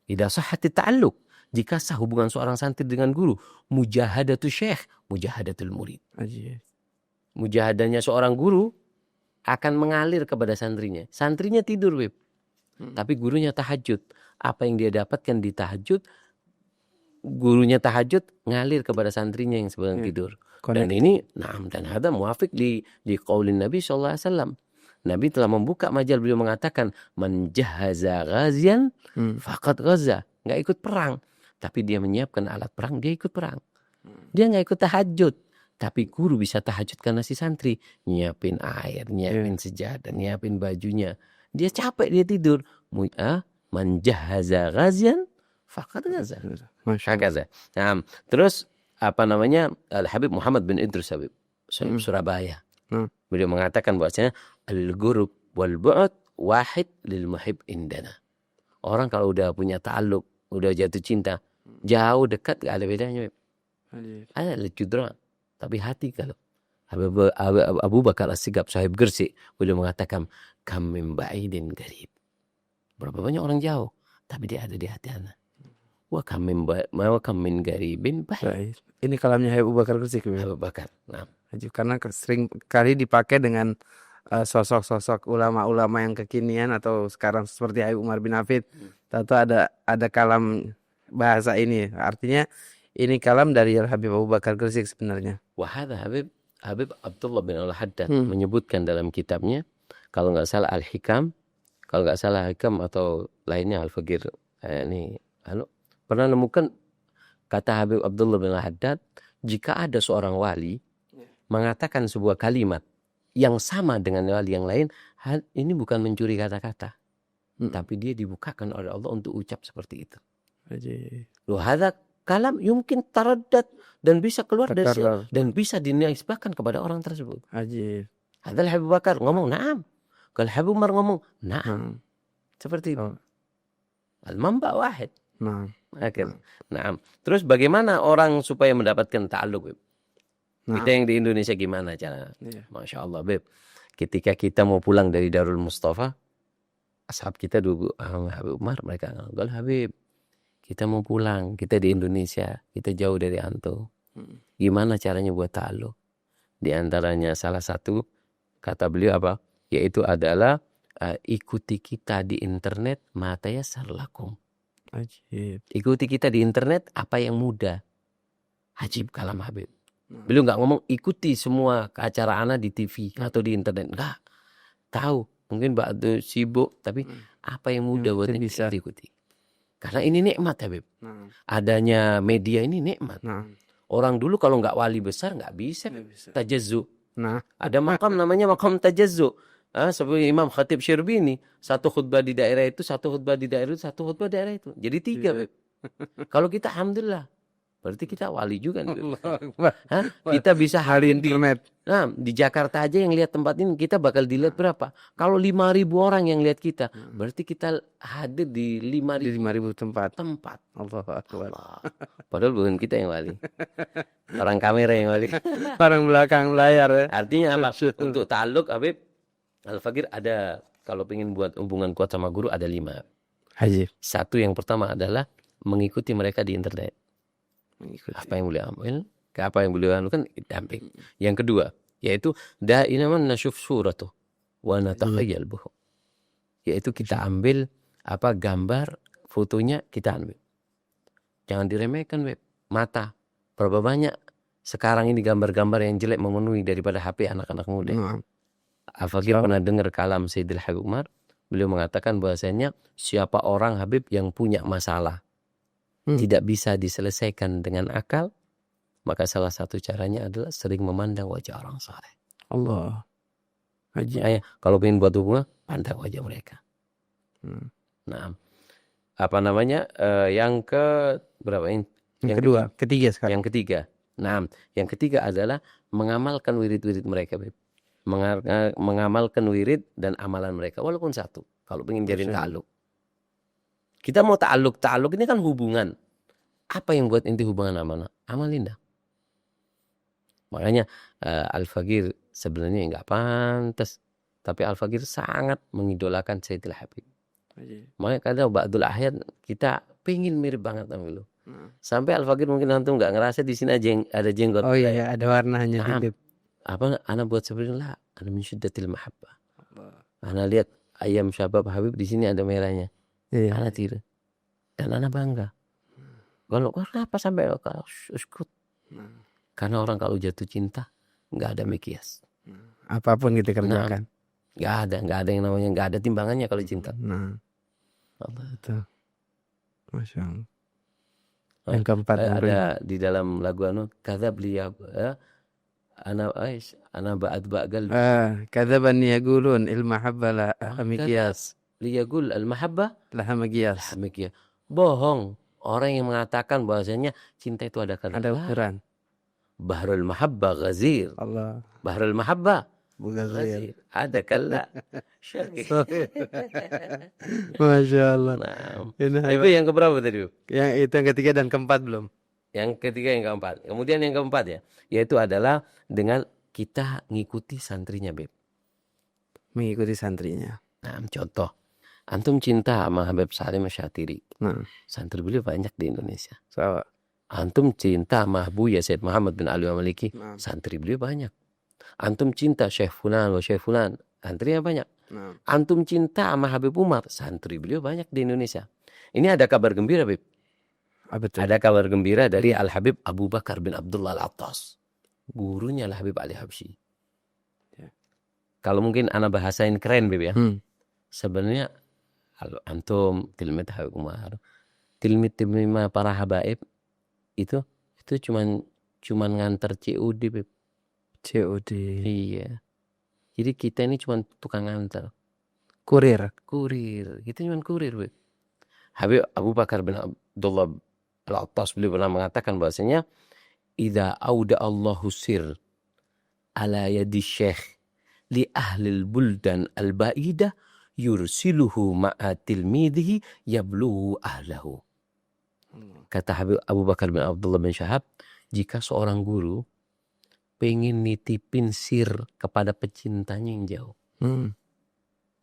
Idza sahhatit ta'alluq. Jika sah hubungan seorang santri dengan guru, mujahadatul syekh, mujahadatul murid. Mujahadanya seorang guru akan mengalir kepada santrinya. Santrinya tidur, Wib. Tapi gurunya tahajud. Apa yang dia dapatkan di tahajud, gurunya tahajud ngalir kepada santrinya yang sedang tidur. Dan ini, dan hadza muafiq di qaulin Nabi SAW. Nabi telah membuka majal, beliau mengatakan, man jahaza ghazian faqad ghaza. Nggak ikut perang. Tapi dia menyiapkan alat perang, dia ikut perang. Dia nggak ikut tahajud. Tapi guru bisa tahajud karena si santri. Nyiapin air, nyiapin sejadah, nyiapin bajunya. Dia capek, dia tidur. Man jahaza ghazian faqad ghaza. Nah, terus Al-Habib Muhammad bin Idris Habib Surabaya. Beliau mengatakan bahwasanya al-ghurub wal bu'd wahid lil muhib indana. Orang kalau udah punya ta'alluq, udah jatuh cinta, jauh dekat gak ada bedanya. Ada al-judra. Tapi hati kalau Abu Bakar As-Sigab sahib Gresik, beliau mengatakan kam min ba'idin garib. Berapa banyak orang jauh, tapi dia ada di hati ana. Wa kam min garibin ba'id. Ini kalamnya Abu Bakar Gresik. Abu Bakar. Nah, karena sering kali dipakai dengan sosok-sosok ulama-ulama yang kekinian atau sekarang seperti Habib Umar bin Hafid. Tentu ada kalam bahasa ini. Artinya ini kalam dari Habib Abu Bakar Gresik sebenarnya. Wahada Habib Abdullah bin Al-Haddad menyebutkan dalam kitabnya, kalau nggak salah Al-Hikam, kalau nggak salah Hikam atau lainnya Al-Faqir, pernah nemukan kata Habib Abdullah bin Al-Haddad, jika ada seorang wali mengatakan sebuah kalimat yang sama dengan wali yang lain, ini bukan mencuri kata-kata, tapi dia dibukakan oleh Allah untuk ucap seperti itu. Loh, hadza kalam yumkin taraddat dan bisa keluar dari dan bisa dinisbahkan kepada orang tersebut. Hadal Habib Bakar ngomong na'am. Kalau Habib Umar ngomong na'am. Seperti itu. Al-mamba wahid. Na'am. Terus bagaimana orang supaya mendapatkan ta'alluq, Beb? Kita yang di Indonesia gimana cara? Masya Allah, Beb. Ketika kita mau pulang dari Darul Mustafa, ashab kita dulu Habib Umar, mereka ngomong, Habib, kita mau pulang, kita di Indonesia, kita jauh dari antum. Gimana caranya buat ta'alluq? Di antaranya salah satu kata beliau apa? Yaitu adalah ikuti kita di internet mata yassar lakum. Ikuti kita di internet apa yang mudah. Ajib kalam Habib. Beliau nggak ngomong ikuti semua acara ana di TV atau di internet. Enggak. Tahu, mungkin Mbak sibuk, tapi apa yang mudah buat bisa diikuti. Karena ini nikmat Habib. Adanya media ini nikmat. Orang dulu kalau nggak wali besar nggak bisa tajazzu. Ada makam namanya makam tajazzu. Seperti Imam Khatib Syirbini, satu khutbah di daerah itu, satu khutbah di daerah itu, satu khutbah di daerah itu. Jadi 3 Habib. Kalau kita alhamdulillah, berarti kita wali juga nih. Kita bisa hari internet. Nah, di Jakarta aja yang lihat tempat ini kita bakal dilihat berapa? Kalau 5.000 orang yang lihat kita, berarti kita hadir di 5.000 tempat. Allahu Akbar. Padahal bukan kita yang wali. Orang kamera yang wali. Orang belakang layar ya. Artinya apa? Untuk ta'alluq Habib Al-Faqir ada, kalau pengen buat hubungan kuat sama guru ada 5. Satu yang pertama adalah mengikuti mereka di internet. Apa yang beliau ambil, apa yang beliau lakukan damping. Yang kedua yaitu daiman nasyuf suratuh. wa natakhayyal buhu. Yaitu kita ambil gambar fotonya kita ambil. Jangan diremehkan, Beb. Mata. Berapa banyak sekarang ini gambar-gambar yang jelek memenuhi daripada HP anak-anak muda. Al-Fakir pernah dengar kalam Sayyidil Habib Umar. Beliau mengatakan bahwasanya siapa orang Habib yang punya masalah tidak bisa diselesaikan dengan akal, maka salah satu caranya adalah sering memandang wajah orang saleh. Allah. Haji. Kalau ingin buat hubungan, pandang wajah mereka. Nah, yang ke berapa ini? Ketiga sekali. Yang ketiga. Nah, yang ketiga adalah mengamalkan wirid-wirid mereka, Beb. Mengamalkan wirid dan amalan mereka walaupun satu. Kalau ingin jadi ta'aluk. Kita mau ta'aluk ini kan hubungan. Apa yang buat inti hubungan amal indah. Makanya Al-Fakir sebenarnya enggak pantas, tapi Al-Fakir sangat mengidolakan Sayyidil Habib. Makanya kadang ba'dul ahyad kita pengen mirip banget sama beliau. Sampai Al-Fakir mungkin antum enggak ngerasa di sini ada jenggot. Oh iya, ada warnanya. Ana buat sebenarnya ana min syiddatil mahabbah. Ana lihat ayam syabab Habib di sini ada merahnya. Iya. Ana tidak. Dan ana bangga. Kalau kenapa sampai uskut? Karena orang kalau jatuh cinta enggak ada mikias. Apapun kita kerjakan. Enggak ada yang namanya, enggak ada timbangannya kalau cinta. Betul. Masya Allah. Yang keempat ada di dalam lagu kadzab liya ana ba'd ba'gal kadzaban yaqulun il mahabbah la miqyas liyaqul al mahabbah la miqyas. Bohong orang yang mengatakan bahwasanya cinta itu ada ukuran. Bahrul mahabbah ghazir. Allah. Bahrul mahabbah ghazir. Ada kala. Masya Allah. Itu yang keberapa tadi? Yang itu yang ketiga dan keempat belum. Yang ketiga, yang keempat. Kemudian yang keempat ya, yaitu adalah dengan kita ngikuti santrinya, Beb. Mengikuti santrinya. Nah, contoh. Antum cinta sama Habib Salim Syatiri. Santri beliau banyak di Indonesia. Antum cinta sama Buya Said Muhammad bin Ali Maliki. Santri beliau banyak. Antum cinta Syekh Fulan wa Syekh Fulan. Santrinya banyak. Antum cinta sama Habib Umar. Santri beliau banyak di Indonesia. Ini ada kabar gembira, Beb. Ada kabar gembira dari Al-Habib Abu Bakar bin Abdullah Al-Attas. Gurunya Al-Habib Ali Habsyi. Kalau mungkin ana bahasain keren, Beb ya. Sebenarnya kalau antum tilmid Habib Umar, tilmid para habaib itu cuman nganter COD, Beb. COD. Iya. Jadi kita ini cuman tukang nganter. Kurir. Kita cuman kurir, Beb. Habib Abu Bakar bin Abdullah Al-Attas beliau pernah mengatakan bahwasanya idza auda Allahu sir ala yadi syekh li ahlil buldan al-ba'idah yursiluhu ma'a tilmidhihi yablughu ahlahu. Kata Habib Abu Bakar bin Abdullah bin Syahab, jika seorang guru pengen nitipin sir kepada pecintanya yang jauh.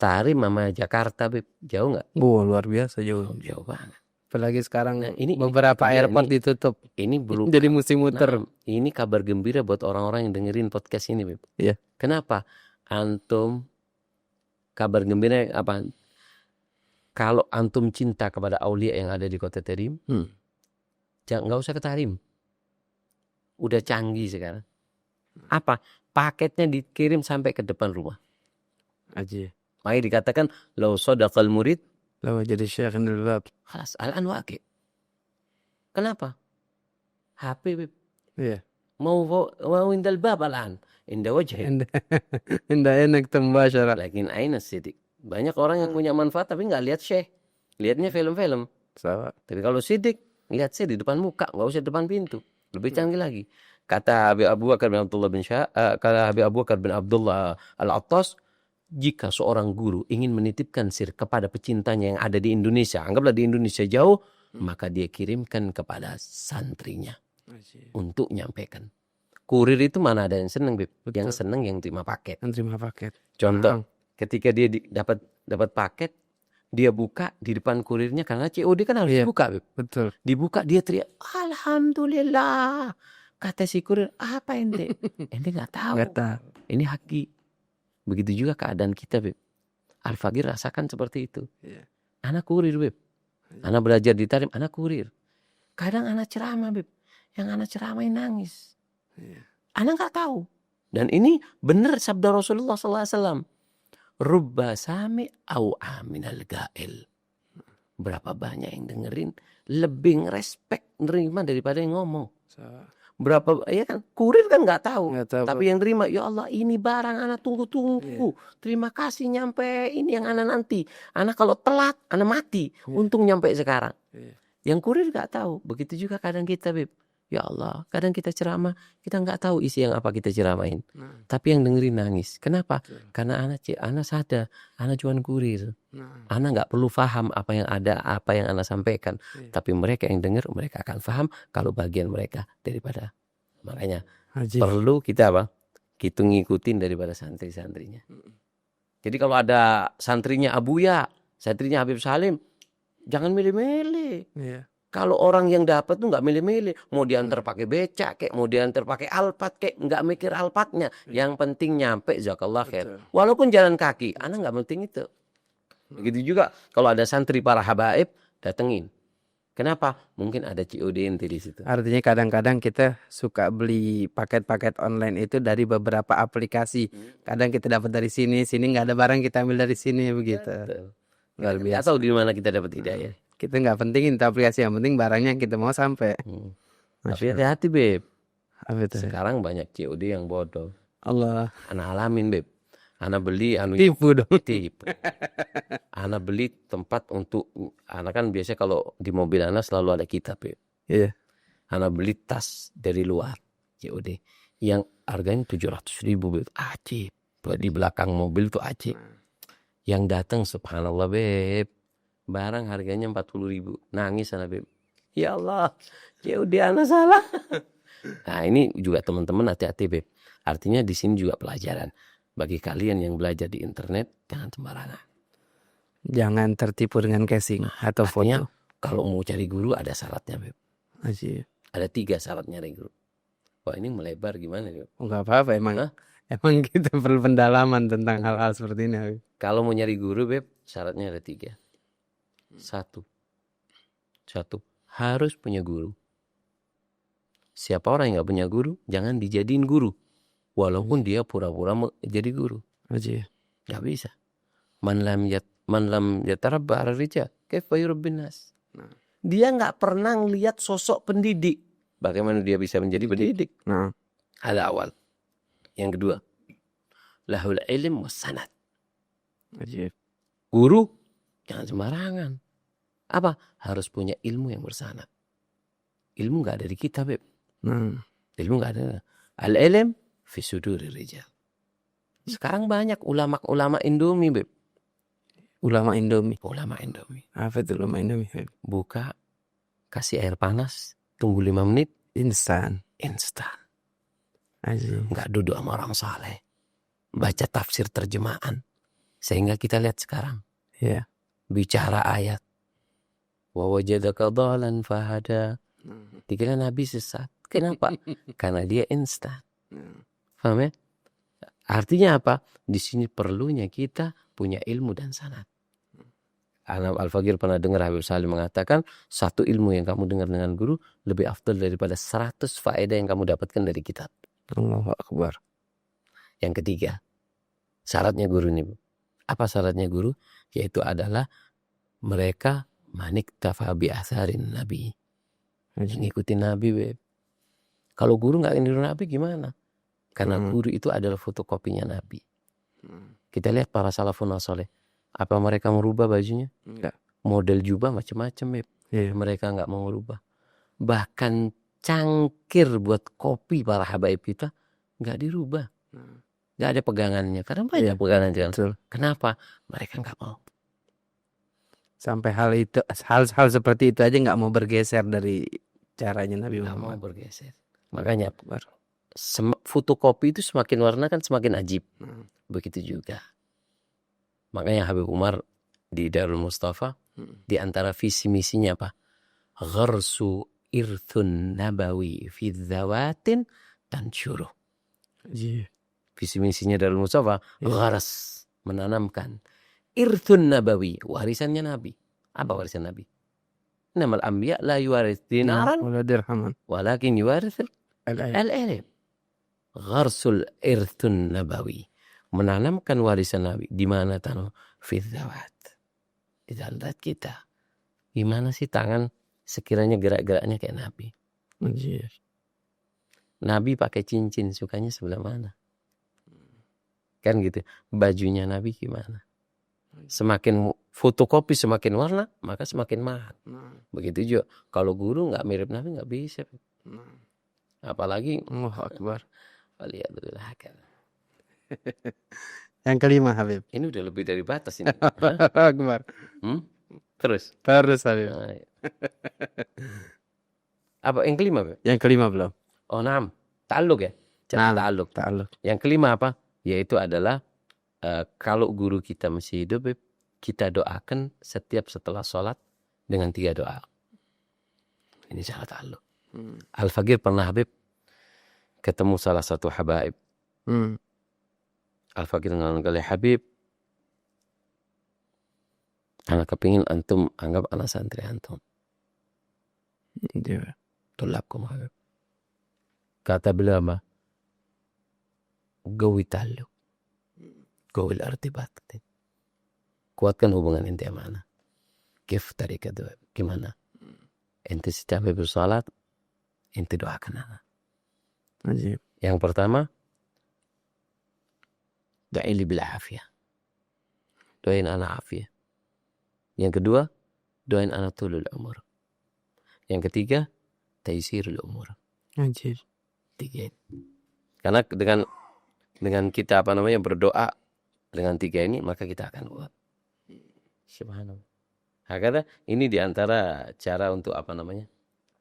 Tarim sama Jakarta, Beb, jauh nggak? Luar biasa jauh. Jauh banget. Apalagi sekarang beberapa airport ditutup. Ini belum jadi musim muter. Ini kabar gembira buat orang-orang yang dengerin podcast ini, Beb. Iya. Kenapa? Antum kabar gembira apa? Kalau antum cinta kepada aulia yang ada di Kota Tarim, nggak usah ke Tarim. Udah canggih sekarang. Apa? Paketnya dikirim sampai ke depan rumah. Aji. Makanya dikatakan lau sadaqal murid lawa jadi syekh al-bab. Khalas al-an waqi. Kenapa? HP, Beb. Iya. Mau indal bab al-an, inda wajhi. Inda enak tembashara. Lakin aina sidik. Banyak orang yang punya manfaat tapi nggak lihat syekh. Lihatnya film-film. Tapi kalau sidik, lihat syekh di depan muka, nggak usah depan pintu. Lebih canggih lagi. Kata Habib Abu Bakar bin Abdullah Al-Attas, jika seorang guru ingin menitipkan sir kepada pecintanya yang ada di Indonesia, anggaplah di Indonesia jauh, maka dia kirimkan kepada santrinya untuk nyampaikan. Kurir itu mana ada yang senang, Beb? Yang senang yang terima paket. Contoh, ketika dia dapat paket, dia buka di depan kurirnya karena COD kan harus buka, Beb. Betul. Dibuka dia teriak, alhamdulillah. Kata si kurir, apa ente? Ente nggak tahu. Ini haki. Begitu juga keadaan kita, Beb. Al-Fagir rasakan seperti itu. Iya. Anak kurir, Beb. Anak belajar di Tarim, anak kurir. Kadang anak ceramah, Beb. Yang anak ceramahin nangis. Iya. Anak nggak tahu. Dan ini benar sabda Rasulullah SAW. Rubba sami au aminal gail. Berapa banyak yang dengerin lebih respect nerima daripada yang ngomong. Berapa ya kan kurir kan nggak tahu. Nggak tahu. Tapi yang terima, ya Allah ini barang anak tunggu-tunggu. Iya. Terima kasih nyampe ini yang anak nanti. Anak kalau telat anak mati. Untung nyampe sekarang. Iya. Yang kurir nggak tahu. Begitu juga kadang kita, Beb. Ya Allah, kadang kita ceramah, kita nggak tahu isi yang apa kita ceramahin. Tapi yang dengerin nangis. Kenapa? Karena anak sadar, anak cuma kurir. Anak nggak perlu paham apa yang ada, apa yang anak sampaikan. Tapi mereka yang dengar, mereka akan paham kalau bagian mereka daripada. Makanya perlu kita apa? Kita ngikutin daripada santri-santrinya. Jadi kalau ada santrinya Abuya, santrinya Habib Salim, jangan milih-milih. Iya. Kalau orang yang dapat tuh nggak milih-milih, mau diantar pakai becak kek, mau diantar pakai alpat kek, nggak mikir alpatnya. Yang penting nyampe, jazakallah khair. Walaupun jalan kaki, anak nggak penting itu. Begitu juga kalau ada santri para habaib, datengin. Kenapa? Mungkin ada COD inti di situ. Artinya kadang-kadang kita suka beli paket-paket online itu dari beberapa aplikasi. Kadang kita dapat dari sini nggak ada barang kita ambil dari sini begitu. Luar biasa. Atau di mana kita dapat hidayah. Kita nggak pentingin aplikasi, yang penting barangnya yang kita mau sampai. Tapi hati-hati, Beb. Apa itu? Sekarang banyak COD yang bodoh. Allah. Anak alamin, Beb. Anak beli Tipu dong. tipu. Anak beli tempat untuk anak kan biasanya kalau di mobil anak selalu ada kitab, Beb. Iya. Anak beli tas dari luar COD yang harganya 700.000, Beb. Ajib. Di belakang mobil tuh ajib. Yang datang subhanallah, Beb. Barang harganya 40.000. Nangis anak, Beb. Ya Allah, COD anak salah. Nah, ini juga teman-teman hati-hati, Beb. Artinya di sini juga pelajaran. Bagi kalian yang belajar di internet, jangan sembarangan. Jangan tertipu dengan casing atau Artinya, foto. kalau mau cari guru ada syaratnya, Beb. Ajib. Ada 3 syarat nyari guru. Wah, ini melebar gimana, Beb? Enggak apa-apa emang. Hah? Emang kita perlu pendalaman tentang hal-hal seperti ini. Habib. Kalau mau nyari guru, Beb, syaratnya ada 3. Satu, harus punya guru. Siapa orang yang gak punya guru, jangan dijadiin guru. Walaupun dia pura-pura jadi guru. Ajib. Gak bisa. Man lam yatarabba ala rijal, kaifa yurabbin nas. Dia gak pernah ngelihat sosok pendidik. Bagaimana dia bisa menjadi pendidik? Nah. Ada awal. Yang kedua, lahul ilm wassanad. Ajib. Guru jangan sembarangan. Apa? Harus punya ilmu yang bersanad. Ilmu gak ada di kita, Beb. Ilmu gak ada. Al-ilm fi suduri rijal. Sekarang banyak ulama Indomie, Beb. Ulama Indomie. Ulama Indomie. Apa itu ulama Indomie, Beb? Buka, kasih air panas, tunggu 5 menit, Instan. instan. Ajib. Gak duduk sama orang saleh. Baca tafsir terjemahan. Sehingga kita lihat sekarang. Iya. Bicara ayat. Wa wajadaka dhalan fahada. Dikira Nabi sesat. Kenapa? Karena dia instan. Paham ya? Artinya apa? Di sini perlunya kita punya ilmu dan sanad. Al-Fagir pernah dengar Habib Salim mengatakan, satu ilmu yang kamu dengar dengan guru lebih afdal daripada 100 faedah yang kamu dapatkan dari kitab. Allahu Akbar. Yang ketiga, syaratnya guru ini. Apa syaratnya guru? Yaitu adalah mereka maniktafa bi atharin nabi. Ngikutin Nabi, Beb. Kalau guru nggak niru Nabi gimana? Karena guru itu adalah fotokopinya Nabi. Kita lihat para salafun saleh. Apa mereka merubah bajunya? Enggak. Model jubah macam-macam, Beb. Iya. Mereka nggak mau merubah. Bahkan cangkir buat kopi para habaib kita nggak dirubah. Nggak ada pegangannya. Karena banyak pegangan. Betul. Kenapa? Mereka nggak mau. Sampai hal seperti itu aja nggak mau bergeser dari caranya Nabi Nggak mau Muhammad. bergeser. Makanya fotokopi itu semakin warna kan semakin ajib. Begitu juga. Makanya Habib Umar di Darul Mustafa di antara visi misinya apa? Gharsu irthun nabawi fi dzawatin tansyuruh. visi misinya Darul Mustafa, gharas, menanamkan irthun nabawi, warisannya Nabi. Apa warisan Nabi? Innamal anbiya la yuwarith dinaran Wala dirhaman. walakin yuwarith Al-ayat. al-ilm. Gharsul irthun nabawi, menanamkan warisan Nabi di mana tanah fi dzawat. Di dalam zat kita. Gimana sih tangan sekiranya gerak-geraknya kayak Nabi? Anjir. Nabi pakai cincin, sukanya sebelah mana? Kan gitu. Bajunya Nabi gimana? Semakin fotokopi semakin warna, maka semakin mahal. Begitu juga. Kalau guru nggak mirip Nabi nggak bisa. Apalagi Allahu Akbar. waliyadzubillah. Yang kelima Habib. Ini udah lebih dari batas ini. Allahu Akbar. Terus. Terus Habib. Nah, ya. Apa yang kelima, Beb? Yang kelima belum. Oh, 6. Ta'alluq ya? Ta'alluq. Ta'alluq. Yang kelima apa? Yaitu adalah kalau guru kita masih hidup, Beb, kita doakan setiap setelah sholat dengan 3 doa. Ini cara ta'alluq. Al-Faqir pernah, Habib, ketemu salah satu habaib. Al-Faqir ngomong kali, Habib, anak kepingin antum anggap anak santri antum. Iya. Tulabkum, Habib. Kata beliau apa? Gawi ta'alluq. Gawi al-artibat. Kuatkan hubungan ente sama anak. Kif tarikat doa. Gimana? Ente setiap habis salat, ente doakan anak. Ajib. Yang pertama, doaili bil afiyah. Doain anak afiyah. Yang kedua, doain anak tulul umur. Yang ketiga, taisirul umur. Ajib. 3. Karena dengan kita berdoa dengan 3 ini, maka kita akan kuat. Subhanallah. Hakata ini diantara cara untuk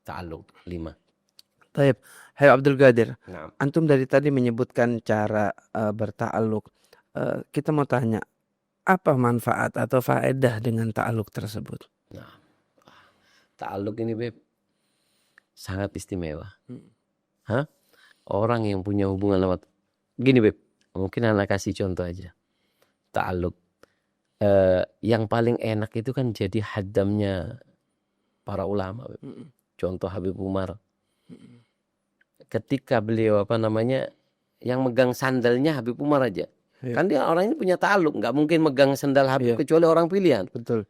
ta'alluq 5. Taib. Hai Abdul Qadir. Nah. Antum dari tadi menyebutkan cara berta'alluq. Kita mau tanya, apa manfaat atau faedah dengan ta'alluq tersebut? Nah, ta'alluq ini, Beb, sangat istimewa. Orang yang punya hubungan lewat gini, Beb, mungkin anak kasih contoh aja. Ta'alluq. Yang paling enak itu kan jadi hadamnya para ulama, Beb. Contoh Habib Umar. Ketika beliau yang megang sandalnya Habib Umar aja. Kan dia orang ini punya ta'alluq, nggak mungkin megang sandal Habib kecuali orang pilihan. Betul.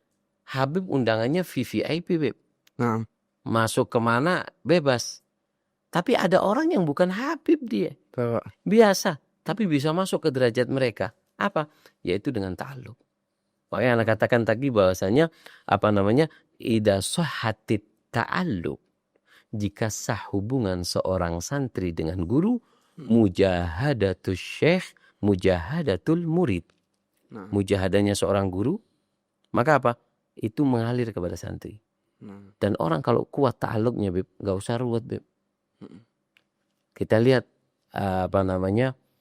Habib undangannya VVIP, Beb. Nah. Masuk kemana bebas. Tapi ada orang yang bukan Habib dia. Bawa. Biasa. Tapi bisa masuk ke derajat mereka. Apa? Yaitu dengan ta'alluq. Makanya anak katakan tadi bahwasanya idza sahhatit ta'alluq. Jika sah hubungan seorang santri dengan guru, mujahadatul syekh, mujahadatul murid. Mujahadanya seorang guru, maka apa? Itu mengalir kepada santri. Dan orang kalau kuat ta'alluqnya, Beb, enggak usah ruwet, Beb. Kita lihat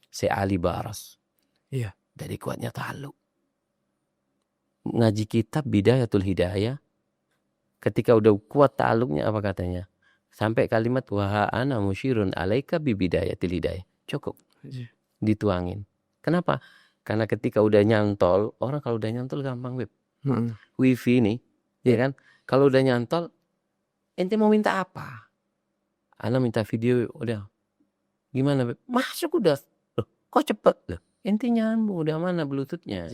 si Ali Baras. Iya. Dari kuatnya ta'alluq. Ngaji kitab Bidayatul Hidayah. Ketika udah kuat ta'alluqnya, apa katanya? Sampai kalimat wa ana musyirun alaika bi bidayatil hidayah. Cukup. Dituangin. Kenapa? Karena ketika udah nyantol, orang kalau udah nyantol gampang, Beb. Wifi nih, ya kan? Kalau udah nyantol, ente mau minta apa? Ana minta video, udah. Gimana, Beb? Masuk udah. Loh, kok cepet? Loh, ente nyambung, udah mana bluetoothnya?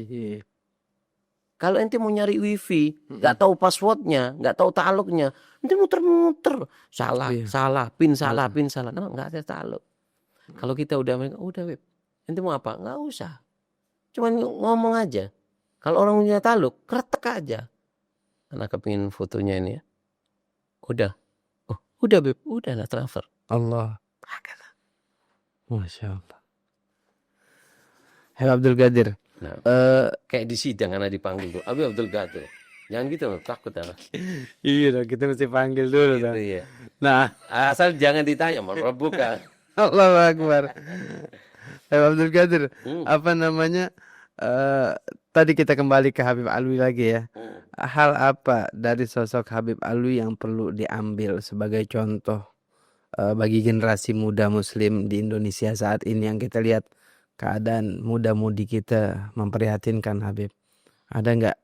Kalau ente mau nyari wifi, nggak tahu passwordnya, nggak tahu ta'alluqnya, ente muter-muter, salah, pin salah. Nah, nggak ada ta'alluq. Kalau kita udah, Beb, ente mau apa? Nggak usah. Cuman ngomong aja. Kalau orang punya ta'alluq, kretek aja. Anak kepingin fotonya ini ya. Udah. Oh, udah, Beb, udah lah transfer. Allah. Masya Allah. Hai Abdul Qadir. Nah, kayak di sidang anak dipanggil tuh. Abdul Qadir. Jangan gitu, takut apa. Iya dong, kita mesti panggil dulu Gitu, dong. ya. Nah, asal jangan ditanya, mau bukan. Allahu Akbar. Hai Abdul Qadir. Tadi kita kembali ke Habib Alwi lagi ya. Hal apa dari sosok Habib Alwi yang perlu diambil sebagai contoh bagi generasi muda muslim di Indonesia saat ini yang kita lihat keadaan muda-mudi kita memprihatinkan Habib. Ada nggak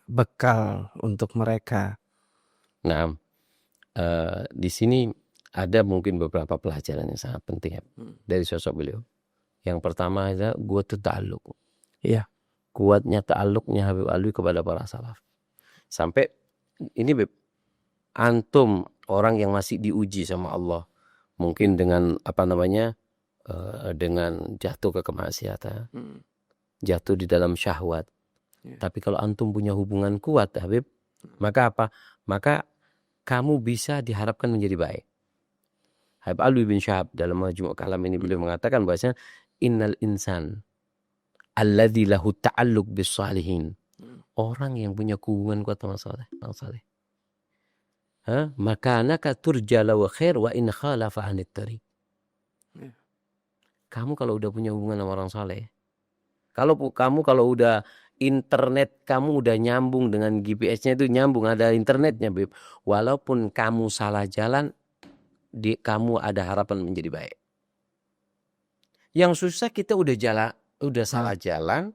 bekal untuk mereka? Nah, di sini ada mungkin beberapa pelajaran yang sangat penting ya, dari sosok beliau. Yang pertama adalah quwwatut ta'alluq. Iya. Kuatnya ta'alluqnya Habib Alwi kepada para salaf. Sampai ini Beb, antum orang yang masih diuji sama Allah, mungkin dengan dengan jatuh ke kemaksiatan, jatuh di dalam syahwat. Tapi kalau antum punya hubungan kuat Habib, maka apa? Maka kamu bisa diharapkan menjadi baik. Habib Alwi bin Syahab dalam Majmu' Kalam ini beliau mengatakan bahwasanya innal insan alladzi lahu ta'alluq bis salihin. Orang yang punya hubungan kuat sama orang saleh. Maka anaka turja lahu khair wa in khalafa anit tariq. Kamu kalau udah punya hubungan sama orang saleh, kalau udah internet kamu udah nyambung dengan GPS-nya, itu nyambung, ada internetnya Beb. Walaupun kamu salah jalan, kamu ada harapan menjadi baik. Yang susah kita udah salah jalan,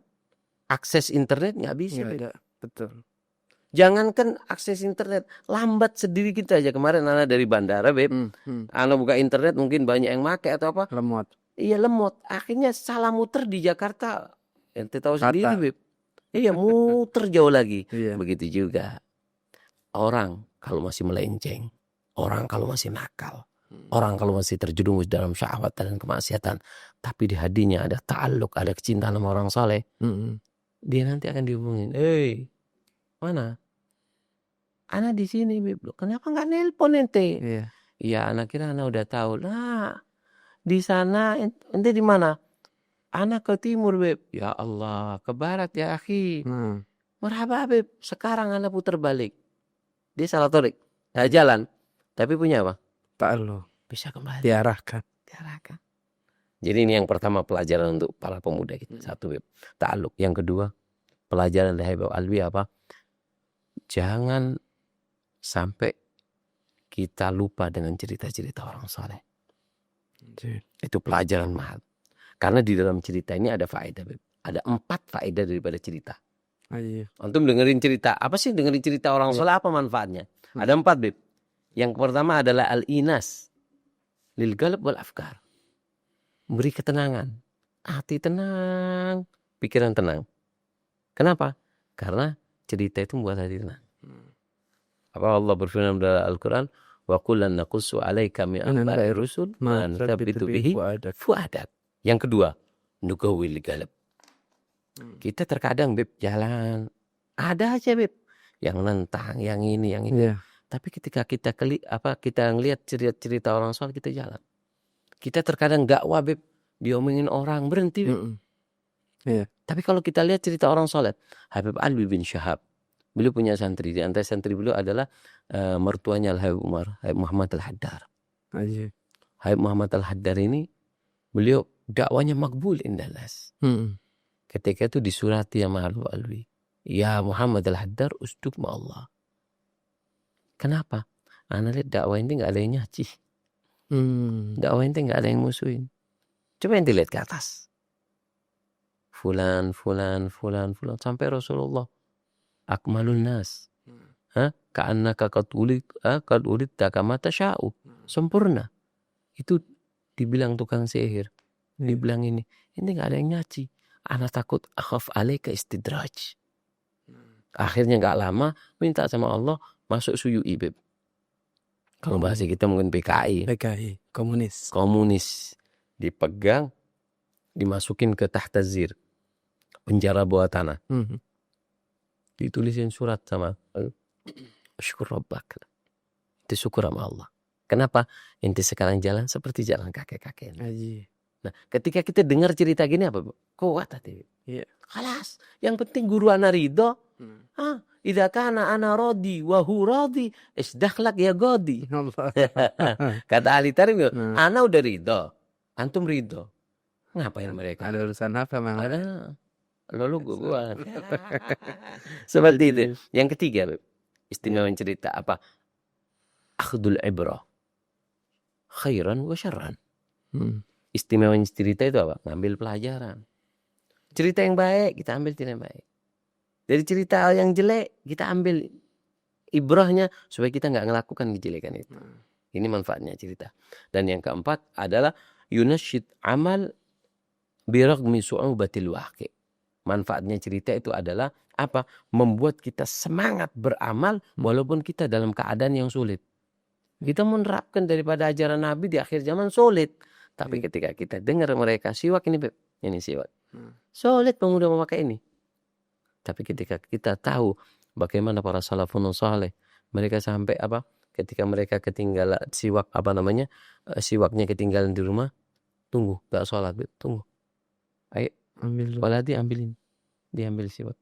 akses internet nggak bisa. Nggak ada. Betul. Jangankan akses internet, lambat sendiri kita aja. Kemarin anak dari bandara Beb, anak buka internet mungkin banyak yang make atau apa. Lemot. Iya lemot. Akhirnya salah muter di Jakarta. Ente tahu sendiri Beb. Iya muter jauh lagi. Iya. Begitu juga orang kalau masih melenceng, orang kalau masih nakal, orang kalau masih terjerumus dalam syahwat dan kemaksiatan, tapi di hatinya ada ta'alluq, ada kecintaan sama orang saleh, dia nanti akan dihubungin. Mana? Anak di sini Beb. Kenapa nggak nelpon ente? Iya. Iya, anak kira anak udah tahu. Nah, di sana ente di mana? Anak ke timur Beb. Ya Allah, ke barat ya akhi. Merhaba Beb. Sekarang anak putar balik. Dia salah torik. Nggak jalan. Tapi punya apa? Ta'alluq. Bisa kembali. Diarahkan. Jadi ini yang pertama pelajaran untuk para pemuda kita. Satu Beb, ta'alluq. Yang kedua, pelajaran dari Habib Alwi apa? Jangan sampai kita lupa dengan cerita-cerita orang saleh. Itu pelajaran mahal. Karena di dalam cerita ini ada faedah. Ada 4 faedah daripada cerita. Antum dengerin cerita. Apa sih dengerin cerita orang saleh? Apa manfaatnya? Ada 4 Beb. Yang pertama adalah al-inas lil qalb wal afkar. Beri ketenangan. Hati tenang, pikiran tenang. Kenapa? Karena cerita itu membuat hati tenang. Apa Allah berfirman dalam Al-Quran? Wa kullan naqussu 'alaika min anba'i rusul ma nuthabbitu bihi fu'adak. Yang kedua, nugawil galab. Kita terkadang Beb jalan, ada aja Beb yang nentang, yang ini, yang itu. Tapi ketika kita ngelihat cerita orang saleh, kita jalan. Kita terkadang dakwah Beb, diomongin orang, berhenti Beb. Tapi kalau kita lihat cerita orang saleh, Habib Alwi bin Syahab, beliau punya santri. Di antara santri beliau adalah mertuanya Habib Umar, Habib Muhammad Al-Haddar. Habib Muhammad Al-Haddar ini, beliau dakwanya makbul indanas. Ketika itu disurati sama Habib Alwi, ya Muhammad Al-Haddar usduk ma Allah. Kenapa? Anda lihat dakwah ini gak ada yang nyaci. Dakwah ini gak ada yang musuhin. Coba ente lihat ke atas. Fulan sampai Rasulullah akmalun nas. Ka'annaka qad ulidta kama tasha'u. Sempurna. Itu dibilang tukang sihir. Dibilang ini gak ada yang nyaci. Ana takut akhaf alaika istidraj. Akhirnya gak lama minta sama Allah masuk Suyu'i Beb. Kalau bahasa kita mungkin PKI. Komunis. Dipegang, dimasukin ke tahtazir. Penjara bawah tanah. Ditulisin surat sama syukur rabbak. Itu syukur sama Allah. Kenapa? Ente sekarang jalan seperti jalan kakek-kakek. Nah, ketika kita dengar cerita gini apa, Bu? Kuat hati. Kalas. Yang penting guru ana ridho. Idza kana ana radi wa hu radi isdakhlak ya godi. Kata ahli tarif, ana udah ridho. Antum ridho. Ngapain mereka? Ada urusan apa memang? Ada. Lalu gua. Seperti itu. Yang ketiga, Beb. Istimewa cerita apa? Akhdul ibrah. Khairan wa syarran. istimewanya cerita itu apa? Ngambil pelajaran. Cerita yang baik kita ambil cerita yang baik. Dari cerita yang jelek kita ambil ibrahnya supaya kita nggak ngelakukan kejelekan itu. Ini manfaatnya cerita. Dan yang keempat adalah yunasyid amal biragmi su'ubatil waqi'. Manfaatnya cerita itu adalah apa? Membuat kita semangat beramal walaupun kita dalam keadaan yang sulit. Kita menerapkan daripada ajaran Nabi di akhir zaman sulit. Tapi ketika kita dengar mereka siwak ini siwak. Sulit pemuda memakai ini. Tapi ketika kita tahu bagaimana para salafun saleh, mereka sampai apa? Ketika mereka ketinggalan siwak siwaknya ketinggalan di rumah, tunggu, gak sholat, tunggu. Ayo, ambilin, diambil siwak.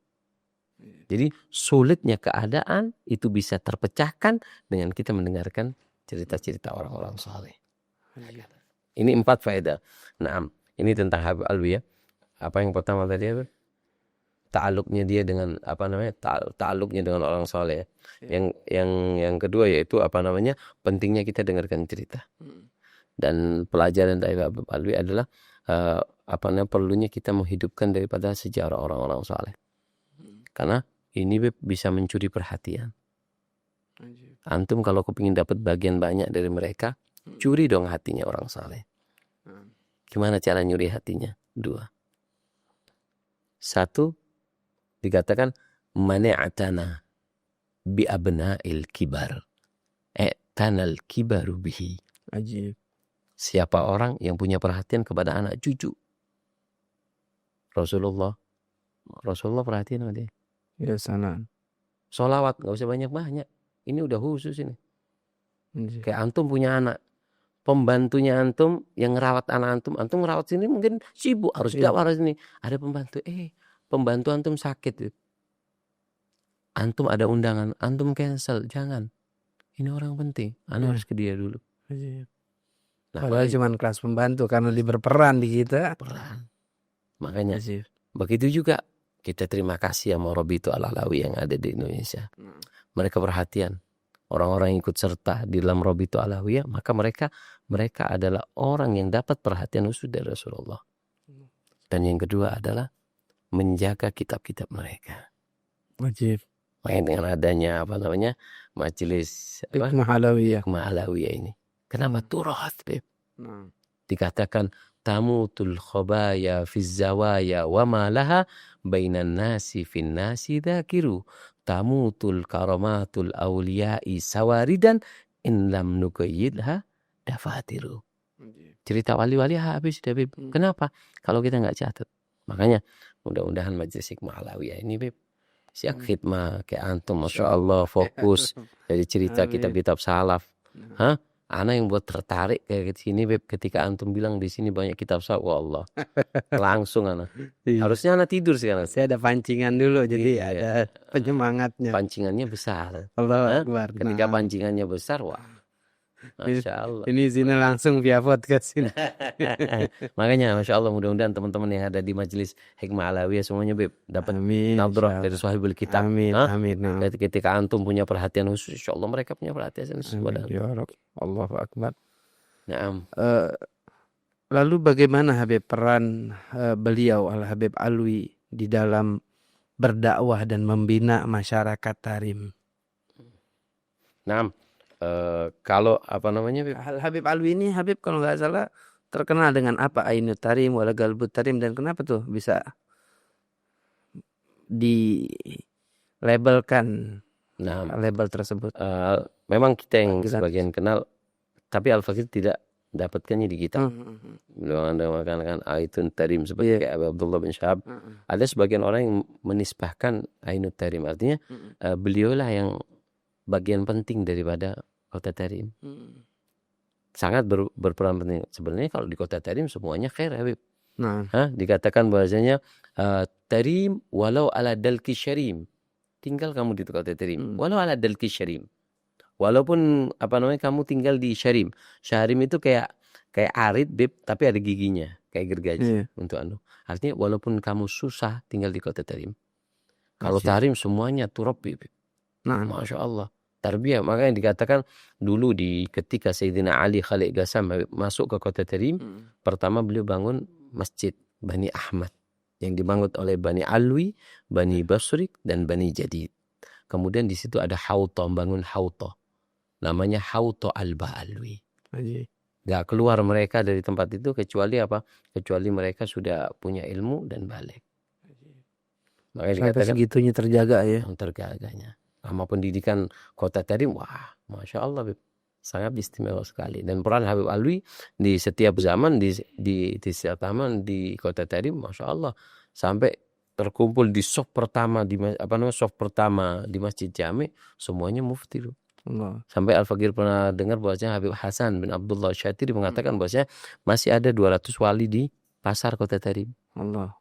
Jadi sulitnya keadaan itu bisa terpecahkan dengan kita mendengarkan cerita-cerita orang-orang saleh. Ini 4 faedah. Nah, ini tentang Habib Alwi ya. Apa yang pertama tadi apa? Ta'alluqnya dia dengan ta'alluqnya dengan orang saleh. Yang kedua yaitu pentingnya kita dengarkan cerita. Dan pelajaran dari Habib Alwi adalah perlunya kita menghidupkan daripada sejarah orang-orang saleh. Karena ini bisa mencuri perhatian. Antum kalau kepingin dapat bagian banyak dari mereka, curi dong hatinya orang saleh. Gimana cara nyuri hatinya? 2. 1, dikatakan mani'atana bi abna'il kibar. Tanal kibaru bihi. Ajib. Siapa orang yang punya perhatian kepada anak cucu? Rasulullah perhatian sama dia. Ya sana. Sholawat gak usah banyak-banyak. Ini udah khusus ini. Kayak antum punya anak, pembantunya antum yang ngerawat anak antum ngerawat sini mungkin sibuk harus dakwah sini. Ada pembantu antum sakit. Antum ada undangan, antum cancel, jangan. Ini orang penting, harus ke dia dulu. Nah, padahal cuma kelas pembantu karena dia berperan di kita. Makanya begitu juga kita terima kasih sama Robitu Al-Alawi yang ada di Indonesia. Mereka perhatian. Orang-orang yang ikut serta di dalam Robitu Alawiyah, maka mereka adalah orang yang dapat perhatian khusus dari Rasulullah. Dan yang kedua adalah menjaga kitab-kitab mereka. Wajib. Makanya dengan adanya majelis Hikmah Alawiyah ini. Kenapa turath, Beb? Dikatakan tamutul khobaya fiz zawaya wa ma laha bainan nasi fin nasi dzakiru. Tamutul karamatul awliya'i sawaridan in lam nuqayyidha dafatiru. Cerita wali-wali habis dah, Beb. Kenapa? Kalau kita enggak catat. Makanya mudah-mudahan majelis Hikmah Alawiyah ini, Beb, siap khidmah kayak antum, Masya Allah, fokus dari cerita kitab-kitab salaf. Ana yang buat tertarik kayak sini, Beb, ketika antum bilang di sini banyak kitab salaf, Allah. Langsung ana. Harusnya ana tidur sekarang. Saya ada pancingan dulu, jadi ada penyemangatnya. Pancingannya besar. Allahu Akbar. Ketika pancingannya besar, wah, Masya Allah. Ini sini langsung via podcast ini. Makanya Masya Allah, mudah-mudahan teman-teman yang ada di majelis Hikmah Alawiyah semuanya, Beb, dapat nadrah dari sahibul kitab. Amin. Amin. Ketika antum punya perhatian khusus, Insya Allah mereka punya perhatian khusus. Allahu Akbar. Naam. Lalu bagaimana Habib peran beliau Al-Habib Alwi di dalam berdakwah dan membina masyarakat Tarim? Naam. Kalau Habib? Habib Alwi ini, Habib kalau nggak salah terkenal dengan apa? Ainut Tarim, wala Galbut Tarim, dan kenapa tuh bisa dilabelkan label tersebut? Memang kita yang sebagian kenal, tapi Al-Fakir tidak dapatkannya di kitab. Beliau Anda mengatakan Ainut Tarim seperti kayak Abdullah bin Syahab. Ada sebagian orang yang menisbahkan Ainut Tarim, artinya beliaulah yang bagian penting daripada kota Tarim. Sangat berperan penting. Sebenarnya kalau di kota Tarim semuanya khair, Habib. Dikatakan bahwasanya Tarim walau ala dalki syarim. Tinggal kamu di kota Tarim walau ala dalki syarim. Walaupun kamu tinggal di syarim. Syarim itu kayak arit, Beb, tapi ada giginya, kayak gergaji untuk Artinya walaupun kamu susah tinggal di kota Tarim. Kalau Tarim semuanya turab, Beb. Masya Allah. Tarbiyah, makanya dikatakan dulu ketika Sayyidina Ali Khalid Ghassan masuk ke kota Tarim, pertama beliau bangun masjid Bani Ahmad yang dibangun oleh Bani Alwi, Bani Basrik, dan Bani Jadid. Kemudian di situ ada hauta, bangun hauta. Namanya hauta Al-Ba'alwi. Gak keluar mereka dari tempat itu kecuali apa? Kecuali mereka sudah punya ilmu dan balik. Makanya Sampai dikatakan segitunya terjaga ya. terjaganya. Sama pendidikan kota Tarim, wah, Masya Allah, Beb. Sangat istimewa sekali. Dan peran Habib Alwi di setiap zaman, di setiap zaman di kota Tarim, Masya Allah. Sampai terkumpul di soft pertama, soft pertama di Masjid Jami, semuanya mufti. Allah. Sampai Al-Fakir pernah dengar bahwasanya Habib Hasan bin Abdullah Syatiri mengatakan bahwasanya masih ada 200 wali di pasar kota Tarim. Allah.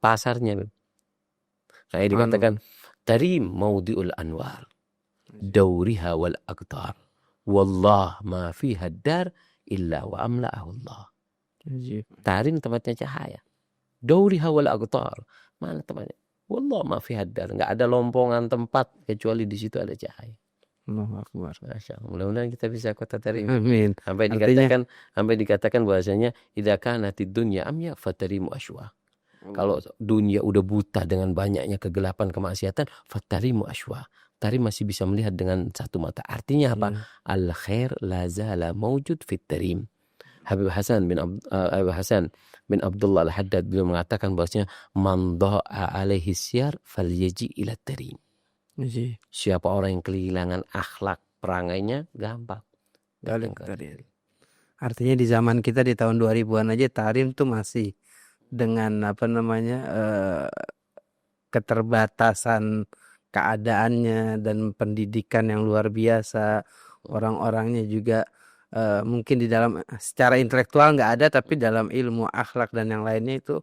Pasarnya, Beb. Kayak dikatakan Tarim maudiul anwar dauriha wal aqtar wallah ma fiha dar illa wa amla'ahu Allah. Tarim tempatnya cahaya, dauriha wal aqtar, mana tempatnya? Wallah ma fiha dar, enggak ada lompongan tempat kecuali di situ ada cahaya. Allahu Akbar. Masya Allah. Mudah-mudahan kita bisa kota Tarim. Amin. Sampai dikatakan bahwasanya idza kanatid dunya amya fatarimu aswa. Kalau dunia udah buta dengan banyaknya kegelapan kemaksiatan, fatarimu aswa. Tarim masih bisa melihat dengan satu mata. Artinya apa? Al khair la zala mawjud fit tarim. Habib Hasan bin Abdullah Al-Haddad beliau mengatakan bahwasanya man dha'a alaihi syar falyaji ila tarim. Siapa orang yang kehilangan akhlak perangainya gampang. Artinya di zaman kita di tahun 2000-an aja Tarim tuh masih dengan keterbatasan keadaannya dan pendidikan yang luar biasa, orang-orangnya juga mungkin di dalam secara intelektual nggak ada, tapi dalam ilmu akhlak dan yang lainnya itu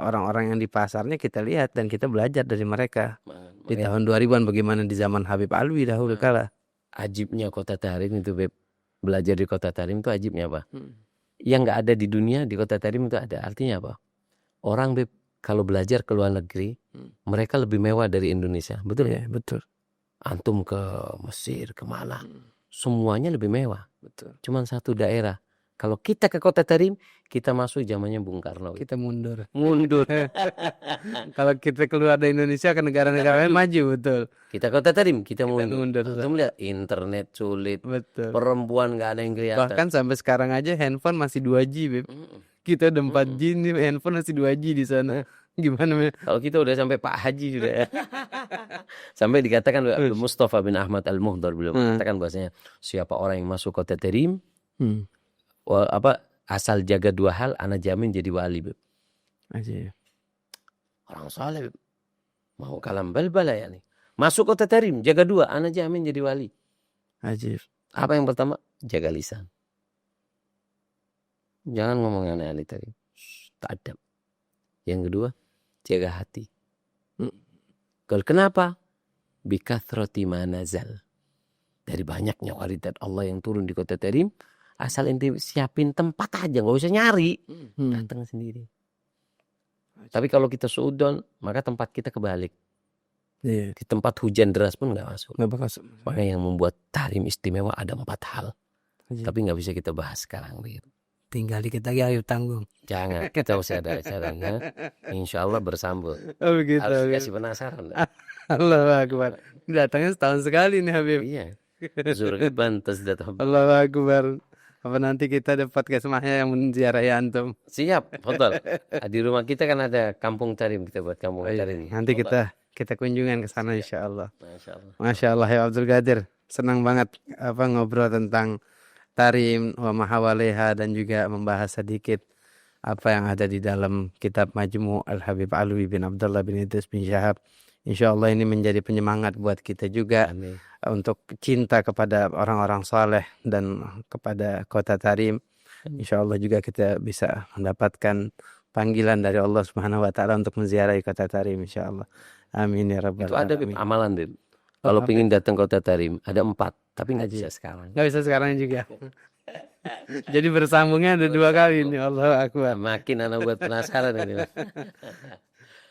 orang-orang yang di pasarnya kita lihat dan kita belajar dari mereka. Di tahun 2000-an bagaimana di zaman Habib Alwi dahulu kala. Ajibnya kota Tarim itu, Beb. Belajar di kota Tarim itu ajibnya apa? Yang nggak ada di dunia di kota Tarim itu ada. Artinya apa? Orang, Beb, kalau belajar ke luar negeri, mereka lebih mewah dari Indonesia. Betul ya? Betul. Antum ke Mesir, kemana? Semuanya lebih mewah. Betul. Cuman satu daerah. Kalau kita ke kota Tarim, kita masuk zamannya Bung Karno. Kita mundur. Kalau kita keluar dari Indonesia ke negara-negara lain maju, betul. Kita kota Tarim, kita mundur. Antum lihat internet sulit. Betul. Perempuan nggak ada yang kelihatan. Bahkan sampai sekarang aja handphone masih 2G, Beb. Kita udah 4G nih, handphone masih 2G di sana. Gimana? Kalau kita udah sampai Pak Haji sudah ya. Sampai dikatakan Mustafa bin Ahmad Al-Muhdar beliau mengatakan bahwasanya siapa orang yang masuk kota Tarim, asal jaga 2 hal, ana jamin jadi wali, Beb. Aja. Orang saleh, Beb. Mau kalam balbala ya nih. Masuk kota Tarim, jaga 2, ana jamin jadi wali. Ajib. Apa yang pertama? Jaga lisan. Jangan ngomong aneh-aneh tadi. Ta'adab. Yang kedua, jaga hati. Kalau kenapa? Bikathrati ma nazal. Dari banyaknya waridat Allah yang turun di kota Tarim, asal ente siapin tempat aja, nggak usah nyari, datang sendiri. Tapi kalau kita suudon, maka tempat kita kebalik. Di tempat hujan deras pun nggak masuk. Makanya yang membuat Tarim istimewa ada 4 hal. Tapi nggak bisa kita bahas sekarang. Tinggal dikit lagi ayo tanggung. Jangan, kita usah ada caranya. Insya Allah bersambung. Oh begitu. Harus kasih penasaran. Allahu Akbar. Datangnya setahun sekali nih Habib. Iya. Zurban tasdat. Allahu Akbar. Apa nanti kita dapat kesempatnya yang menziarahi antum? Siap, betul. Di rumah kita kan ada kampung Tarim, kita buat kampung Tarim. Nanti kita kunjungan ke sana insya Allah. Masya Allah. Masya Allah ya Abdul Qadir. Senang banget ngobrol tentang Tarim wa mahawaleha dan juga membahas sedikit apa yang ada di dalam kitab Majmu' Al-Habib Alwi bin Abdullah bin Idris bin Syahab. Insya Allah ini menjadi penyemangat buat kita juga. Amin. Untuk cinta kepada orang-orang saleh dan kepada kota Tarim. Insya Allah juga kita bisa mendapatkan panggilan dari Allah Subhanahu wa taala untuk menziarahi kota Tarim insya Allah. Amin ya rabbal alamin. Itu ada amalan, Bib. Kalau ingin datang kota Tarim ada 4, tapi nggak bisa sekarang. Nggak bisa sekarang juga. Jadi bersambungnya ada 2 kali nih. Allahu Akbar. Makin anak buat penasaran ini.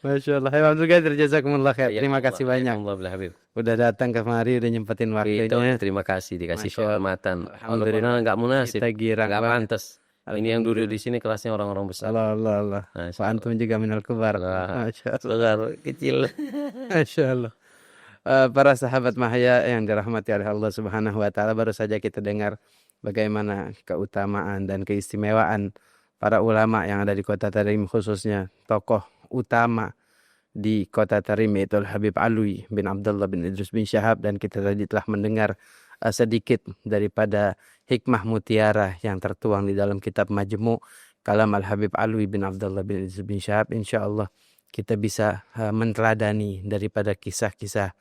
Masya Allah. Habib Abdul Qadir, jazakumullah khair. Terima kasih banyak. Hayakumullah bil habib. Udah datang kemari, udah nyempetin waktunya. Terima kasih dikasih Masya Allah. kehormatan. Alhamdulillah. Alhamdulillah nggak munasib, Kita girang nggak banget. pantas. Ini yang duduk di sini kelasnya orang-orang besar. Allah Allah Allah. Masya Wa antum juga minal kubar. Allah. Masya Allah. Segar kecil. Masya Allah. Para sahabat Mahya yang dirahmati oleh Allah Subhanahu wa taala, baru saja kita dengar bagaimana keutamaan dan keistimewaan para ulama yang ada di Kota Tarim, khususnya tokoh utama di Kota Tarim yaitu Habib Alwi bin Abdullah bin Idrus bin Syahab, dan kita tadi telah mendengar sedikit daripada hikmah mutiara yang tertuang di dalam kitab Majmu' Kalam Al-Habib Alwi bin Abdullah bin Idrus bin Syahab. Insyaallah kita bisa meneladani daripada kisah-kisah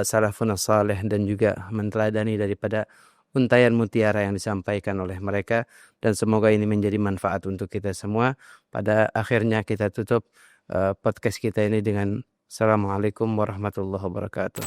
salafun salih dan juga meneladani daripada untayan mutiara yang disampaikan oleh mereka, dan semoga ini menjadi manfaat untuk kita semua. Pada akhirnya kita tutup podcast kita ini dengan Assalamualaikum warahmatullahi wabarakatuh.